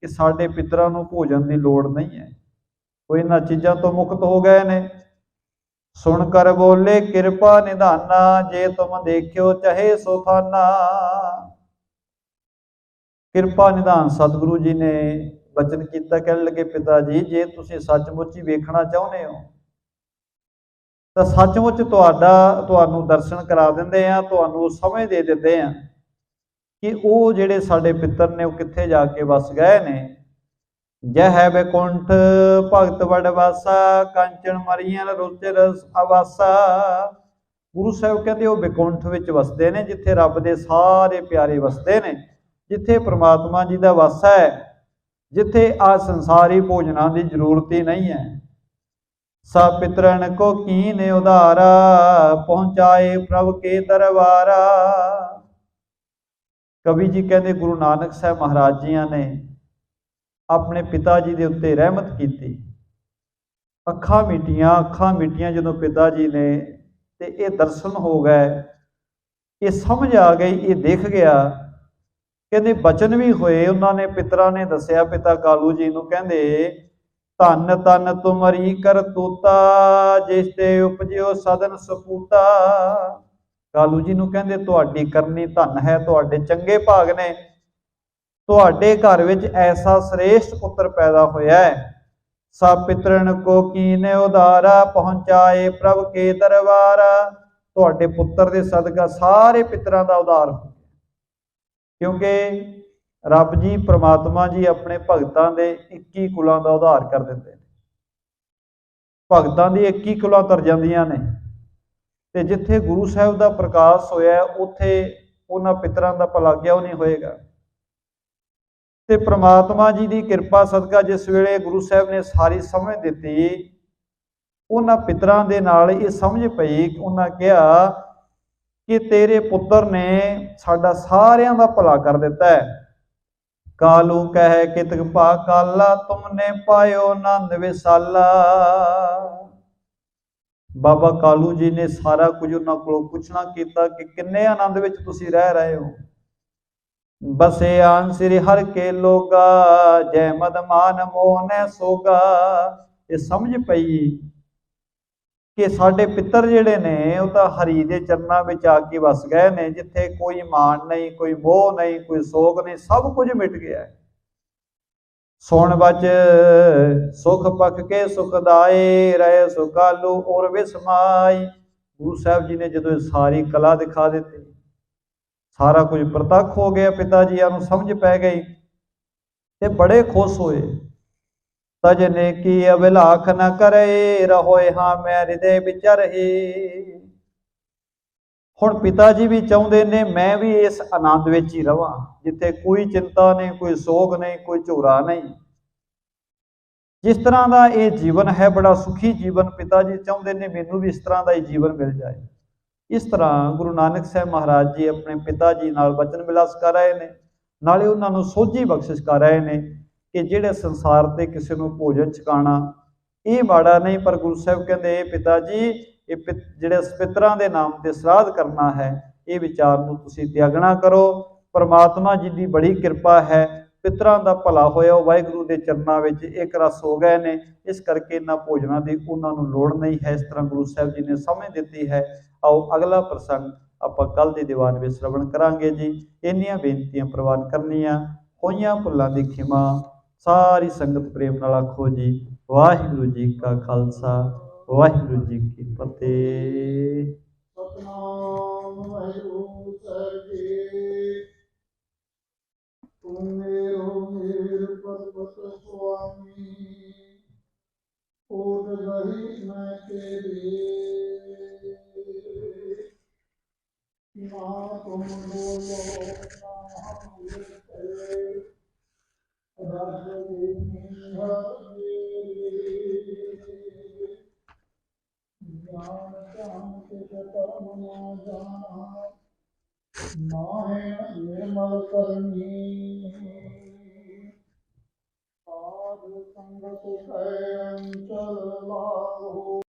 ਕਿ ਸਾਡੇ ਪਿੱਤਰਾਂ ਨੂੰ ਭੋਜਨ ਦੀ ਲੋੜ ਨਹੀਂ ਹੈ, ਉਹ ਇਹਨਾਂ ਚੀਜ਼ਾਂ ਤੋਂ ਮੁਕਤ ਹੋ ਗਏ ਨੇ। ਸੁਣ ਕਰ ਬੋਲੇ ਕਿਰਪਾ ਨਿਧਾਨਾ ਜੇ ਤੁਮ ਦੇਖਿਓ ਚਾਹੇ ਸੋ ਥਾਨਾ। ਕਿਰਪਾ ਨਿਧਾਨ ਸਤਿਗੁਰੂ ਜੀ ਨੇ ਬਚਨ ਕੀਤਾ, ਕਹਿਣ ਲੱਗੇ ਪਿਤਾ ਜੀ ਜੇ ਤੁਸੀਂ ਸੱਚਮੁੱਚ ਹੀ ਵੇਖਣਾ ਚਾਹੁੰਦੇ ਹੋ ਤਾਂ ਸੱਚਮੁੱਚ ਤੁਹਾਨੂੰ ਦਰਸ਼ਨ ਕਰਾ ਦਿੰਦੇ ਆ, ਤੁਹਾਨੂੰ ਸਮਝ ਦੇ ਦਿੰਦੇ ਆ ਕਿ ਉਹ ਜਿਹੜੇ ਸਾਡੇ ਪਿੱਤਰ ਨੇ ਉਹ ਕਿੱਥੇ ਜਾ ਕੇ ਵਸ ਗਏ ਨੇ। ਜੈ ਹੈ ਬੈਕੁੰਠ ਭਗਤ ਵਡ ਵਾਸਾ ਕੰਚਨ ਮਰੀਆਂ ਰੁਚਿ ਰਸ ਆਵਾਸਾ। ਗੁਰੂ ਸਾਹਿਬ ਕਹਿੰਦੇ ਉਹ ਬੈਕੁੰਠ ਵਿੱਚ ਵਸਦੇ ਨੇ ਜਿੱਥੇ ਰੱਬ ਦੇ ਸਾਰੇ ਪਿਆਰੇ ਵਸਦੇ ਨੇ, ਜਿੱਥੇ ਪ੍ਰਮਾਤਮਾ ਜੀ ਦਾ ਵਾਸਾ ਹੈ, ਜਿੱਥੇ ਆ ਸੰਸਾਰੀ ਭੋਜਨਾਂ ਦੀ ਜ਼ਰੂਰਤ ਹੀ ਨਹੀਂ ਹੈ। ਸਭ ਪਿਤਰਨ ਕੋ ਕੀਨ ਉਧਾਰਾ ਪਹੁੰਚਾਏ ਪ੍ਰਭ ਕੇ ਦਰਬਾਰਾ। ਕਵੀ ਜੀ ਕਹਿੰਦੇ ਗੁਰੂ ਨਾਨਕ ਸਾਹਿਬ ਮਹਾਰਾਜ ਜੀਆਂ ਨੇ ਆਪਣੇ ਪਿਤਾ ਜੀ ਦੇ ਉੱਤੇ ਰਹਿਮਤ ਕੀਤੀ। ਅੱਖਾਂ ਮੀਟੀਆਂ ਜਦੋਂ ਪਿਤਾ ਜੀ ਨੇ ਤੇ ਇਹ ਦਰਸ਼ਨ ਹੋ ਗਏ, ਇਹ ਸਮਝ ਆ ਗਈ, ਇਹ ਦਿਖ ਗਿਆ। ਕਹਿੰਦੇ ਬਚਨ ਵੀ ਹੋਏ, ਉਹਨਾਂ ਨੇ ਪਿਤਰਾਂ ਨੇ ਦੱਸਿਆ ਪਿਤਾ ਕਾਲੂ ਜੀ ਨੂੰ, ਕਹਿੰਦੇ ਧੰਨ ਧੰਨ ਤੁਮਰੀ ਕਰਤੂਤਾ ਜਿਸ ਤੇ ਉਪਜਿਓ ਸਦਨ ਸਪੂਤਾ। ਕਾਲੂ ਜੀ ਨੂੰ ਕਹਿੰਦੇ ਤੁਹਾਡੀ ਕਰਨੀ ਧੰਨ ਹੈ, ਤੁਹਾਡੇ ਚੰਗੇ ਭਾਗ ਨੇ, ਤੁਹਾਡੇ ਘਰ ਵਿੱਚ ਐਸਾ ਸ੍ਰੇਸ਼ਟ ਪੁੱਤਰ ਪੈਦਾ ਹੋਇਆ ਹੈ। ਸਭ ਪਿਤਰਨ ਕੋ ਕੀਨੇ ਉਧਾਰਾ ਪਹੁੰਚਾਏ ਪ੍ਰਭ ਕੇ ਦਰਬਾਰਾ। ਤੁਹਾਡੇ ਪੁੱਤਰ ਦੇ ਸਦਕਾ ਸਾਰੇ ਪਿਤਰਾਂ ਦਾ ਉਧਾਰ ਹੋ ਗਿਆ, ਕਿਉਂਕਿ ਰੱਬ ਜੀ ਪ੍ਰਮਾਤਮਾ ਜੀ ਆਪਣੇ ਭਗਤਾਂ ਦੇ 21 ਕੁਲਾਂ ਦਾ ਉਧਾਰ ਕਰ ਦਿੰਦੇ ਨੇ। ਭਗਤਾਂ ਦੀ 21 ਕੁਲਾਂ ਤਰ ਜਾਂਦੀਆਂ ਨੇ, ਤੇ ਜਿੱਥੇ ਗੁਰੂ ਸਾਹਿਬ ਦਾ ਪ੍ਰਕਾਸ਼ ਹੋਇਆ ਉੱਥੇ ਉਹਨਾਂ ਪਿਤਰਾਂ ਦਾ ਭਲਾ ਕਿਉਂ ਨਹੀਂ ਹੋਏਗਾ। ਤੇ ਪ੍ਰਮਾਤਮਾ ਜੀ ਦੀ ਕਿਰਪਾ ਸਦਕਾ ਜਿਸ ਵੇਲੇ ਗੁਰੂ ਸਾਹਿਬ ਨੇ ਸਾਰੀ ਸਮਝ ਦਿੱਤੀ, ਉਹਨਾਂ ਪਿਤਰਾਂ ਦੇ ਨਾਲ ਇਹ ਸਮਝ ਪਈ, ਉਹਨਾਂ ਕਿਹਾ ਕਿ ਤੇਰੇ ਪੁੱਤਰ ਨੇ ਸਾਡਾ ਸਾਰਿਆਂ ਦਾ ਭਲਾ ਕਰ ਦਿੱਤਾ ਹੈ। ਕਾਲੂ ਕਹਿ ਕਿਤਕ ਭਾ ਕਾਲਾ, ਤੁਮਨੇ ਪਾਇਓ ਆਨੰਦ ਵਿਸਾਲਾ। ਬਾਬਾ ਕਾਲੂ ਜੀ ਨੇ ਸਾਰਾ ਕੁਝ ਉਹਨਾਂ ਕੋਲੋਂ ਪੁੱਛਣਾ ਕੀਤਾ ਕਿ ਕਿੰਨੇ ਆਨੰਦ ਵਿੱਚ ਤੁਸੀਂ ਰਹਿ ਰਹੇ ਹੋ। ਬਸੇ ਆਨ ਸ੍ਰੀ ਹਰਿ ਕੇ ਲੋਗਾ, ਜੈ ਮਦ ਮਾਨ ਮੋਹ ਨੈ ਸੋਗਾ। ਇਹ ਸਮਝ ਪਈ ਕਿ ਸਾਡੇ ਪਿੱਤਰ ਜਿਹੜੇ ਨੇ ਉਹ ਤਾਂ ਹਰੀ ਦੇ ਚਰਨਾਂ ਵਿੱਚ ਆ ਕੇ ਵਸ ਗਏ ਨੇ, ਜਿੱਥੇ ਕੋਈ ਮਾਣ ਨਹੀਂ, ਕੋਈ ਮੋਹ ਨਹੀਂ, ਕੋਈ ਸੋਗ ਨਹੀਂ, ਸਭ ਕੁਝ ਮਿਟ ਗਿਆ। ਸੁਣ ਬਚ ਸੁਖ ਪਖ ਕੇ ਸੁਖਦਾਏ, ਰਹੇ ਸੁਕਾਲੂ ਔਰ ਵਿਸਮਾਈ। ਗੁਰੂ ਸਾਹਿਬ ਜੀ ਨੇ ਜਦੋਂ ਸਾਰੀ ਕਲਾ ਦਿਖਾ ਦਿੱਤੀ, ਸਾਰਾ ਕੁਝ ਪ੍ਰਤੱਖ ਹੋ ਗਿਆ, ਪਿਤਾ ਜੀਆਂ ਨੂੰ ਸਮਝ ਪੈ ਗਈ ਤੇ ਬੜੇ ਖੁਸ਼ ਹੋਏ। ਤਜਨੇ ਕੀ ਅਭਿਲਾਖ ਨ ਕਰੇ, ਰਹੋਏ ਹਾਂ ਮੈਂ ਹਿਰਦੇ ਵਿੱਚ ਰਹੀ। ਹੁਣ ਪਿਤਾ ਜੀ ਵੀ ਚਾਹੁੰਦੇ ਨੇ ਮੈਂ ਵੀ ਇਸ ਆਨੰਦ ਵਿੱਚ ਹੀ ਰਵਾਂ, ਜਿੱਥੇ ਕੋਈ ਚਿੰਤਾ ਨਹੀਂ, ਕੋਈ ਸੋਗ ਨਹੀਂ, ਕੋਈ ਝੋਰਾ ਨਹੀਂ। ਜਿਸ ਤਰ੍ਹਾਂ ਦਾ ਇਹ ਜੀਵਨ ਹੈ, ਬੜਾ ਸੁਖੀ ਜੀਵਨ, ਪਿਤਾ ਜੀ ਚਾਹੁੰਦੇ ਨੇ ਮੈਨੂੰ ਵੀ ਇਸ ਤਰ੍ਹਾਂ ਦਾ ਹੀ ਜੀਵਨ ਮਿਲ ਜਾਏ। ਇਸ ਤਰ੍ਹਾਂ ਗੁਰੂ ਨਾਨਕ ਸਾਹਿਬ ਮਹਾਰਾਜ ਜੀ ਆਪਣੇ ਪਿਤਾ ਜੀ ਨਾਲ ਵਚਨ ਵਿਲਾਸ ਕਰ ਰਹੇ ਨੇ, ਨਾਲੇ ਉਹਨਾਂ ਨੂੰ ਸੋਝੀ ਬਖਸ਼ਿਸ਼ ਕਰ ਰਹੇ ਨੇ ਕਿ ਜਿਹੜੇ ਸੰਸਾਰ ਤੇ ਕਿਸੇ ਨੂੰ ਭੋਜਨ ਛਕਾਣਾ ਇਹ ਮਾੜਾ ਨਹੀਂ, ਪਰ ਗੁਰੂ ਸਾਹਿਬ ਕਹਿੰਦੇ ਇਹ ਪਿਤਾ ਜੀ, ਇਹ ਜਿਹੜੇ ਪਿਤਰਾਂ ਦੇ ਨਾਮ ਤੇ ਸਰਾਧ ਕਰਨਾ ਹੈ, ਇਹ ਵਿਚਾਰ ਨੂੰ ਤੁਸੀਂ ਤਿਆਗਣਾ ਕਰੋ। ਪਰਮਾਤਮਾ ਜੀ ਦੀ ਬੜੀ ਕਿਰਪਾ ਹੈ, ਪਿਤਰਾਂ ਦਾ ਭਲਾ ਹੋਇਆ, ਉਹ ਵਾਹਿਗੁਰੂ ਦੇ ਚਰਨਾਂ ਵਿੱਚ ਇੱਕ ਰਸ ਹੋ ਗਏ ਨੇ, ਇਸ ਕਰਕੇ ਇਹਨਾਂ ਭੋਜਨਾਂ ਦੀ ਉਹਨਾਂ ਨੂੰ ਲੋੜ ਨਹੀਂ ਹੈ। ਇਸ ਤਰ੍ਹਾਂ ਗੁਰੂ ਸਾਹਿਬ ਜੀ ਨੇ ਸਮਝ ਦਿੱਤੀ ਹੈ। ਆਓ ਅਗਲਾ ਪ੍ਰਸੰਗ ਆਪਾਂ ਕੱਲ ਦੇ ਦੀਵਾਨ ਵਿੱਚ ਸ਼ਰਵਣ ਕਰਾਂਗੇ ਜੀ। ਇੰਨੀਆਂ ਬੇਨਤੀਆਂ ਪ੍ਰਵਾਨ ਕਰਨੀਆਂ, ਹੋਈਆਂ ਭੁੱਲਾਂ ਦੀ ਖਿਮਾ। ਸਾਰੀ ਸੰਗਤ ਪ੍ਰੇਮ ਨਾਲ ਆਖੋ ਜੀ ਵਾਹਿਗੁਰੂ ਜੀ ਕਾ ਖਾਲਸਾ, ਵਾਹਿਗੁਰੂ ਜੀ ਕੀ ਫਤਿਹ। ਸਤਨਾਮ ਵਾਹਿਗੁਰੂ ਸਾਹਿਬ ਜੀ। ਤੂੰ ਮੇਰੋ ਮੇਰ ਪਰਬਤ ਸੁਆਮੀ, ਓਟ ਗਈ ਮੈਂ ਤੇਰੀ। ਨਾ ਤੁਮ ਬੋਲੋ ਨਾ ਹਮ ਲਿਖੇ, ਰਸ ਦੇਨੀ ਹਰੀ। ਗਿਆਨ ਧਿਆਨ ਤਿਸ ਧਰਮ ਨਾ ਜਾਣਾ, ਨਾਹਿ ਨਿਰਮਲ ਕਰਨੀ। ਸਾਧ ਸੰਗਤ ਕੈ ਅੰਚਲ ਲਾਭੋ।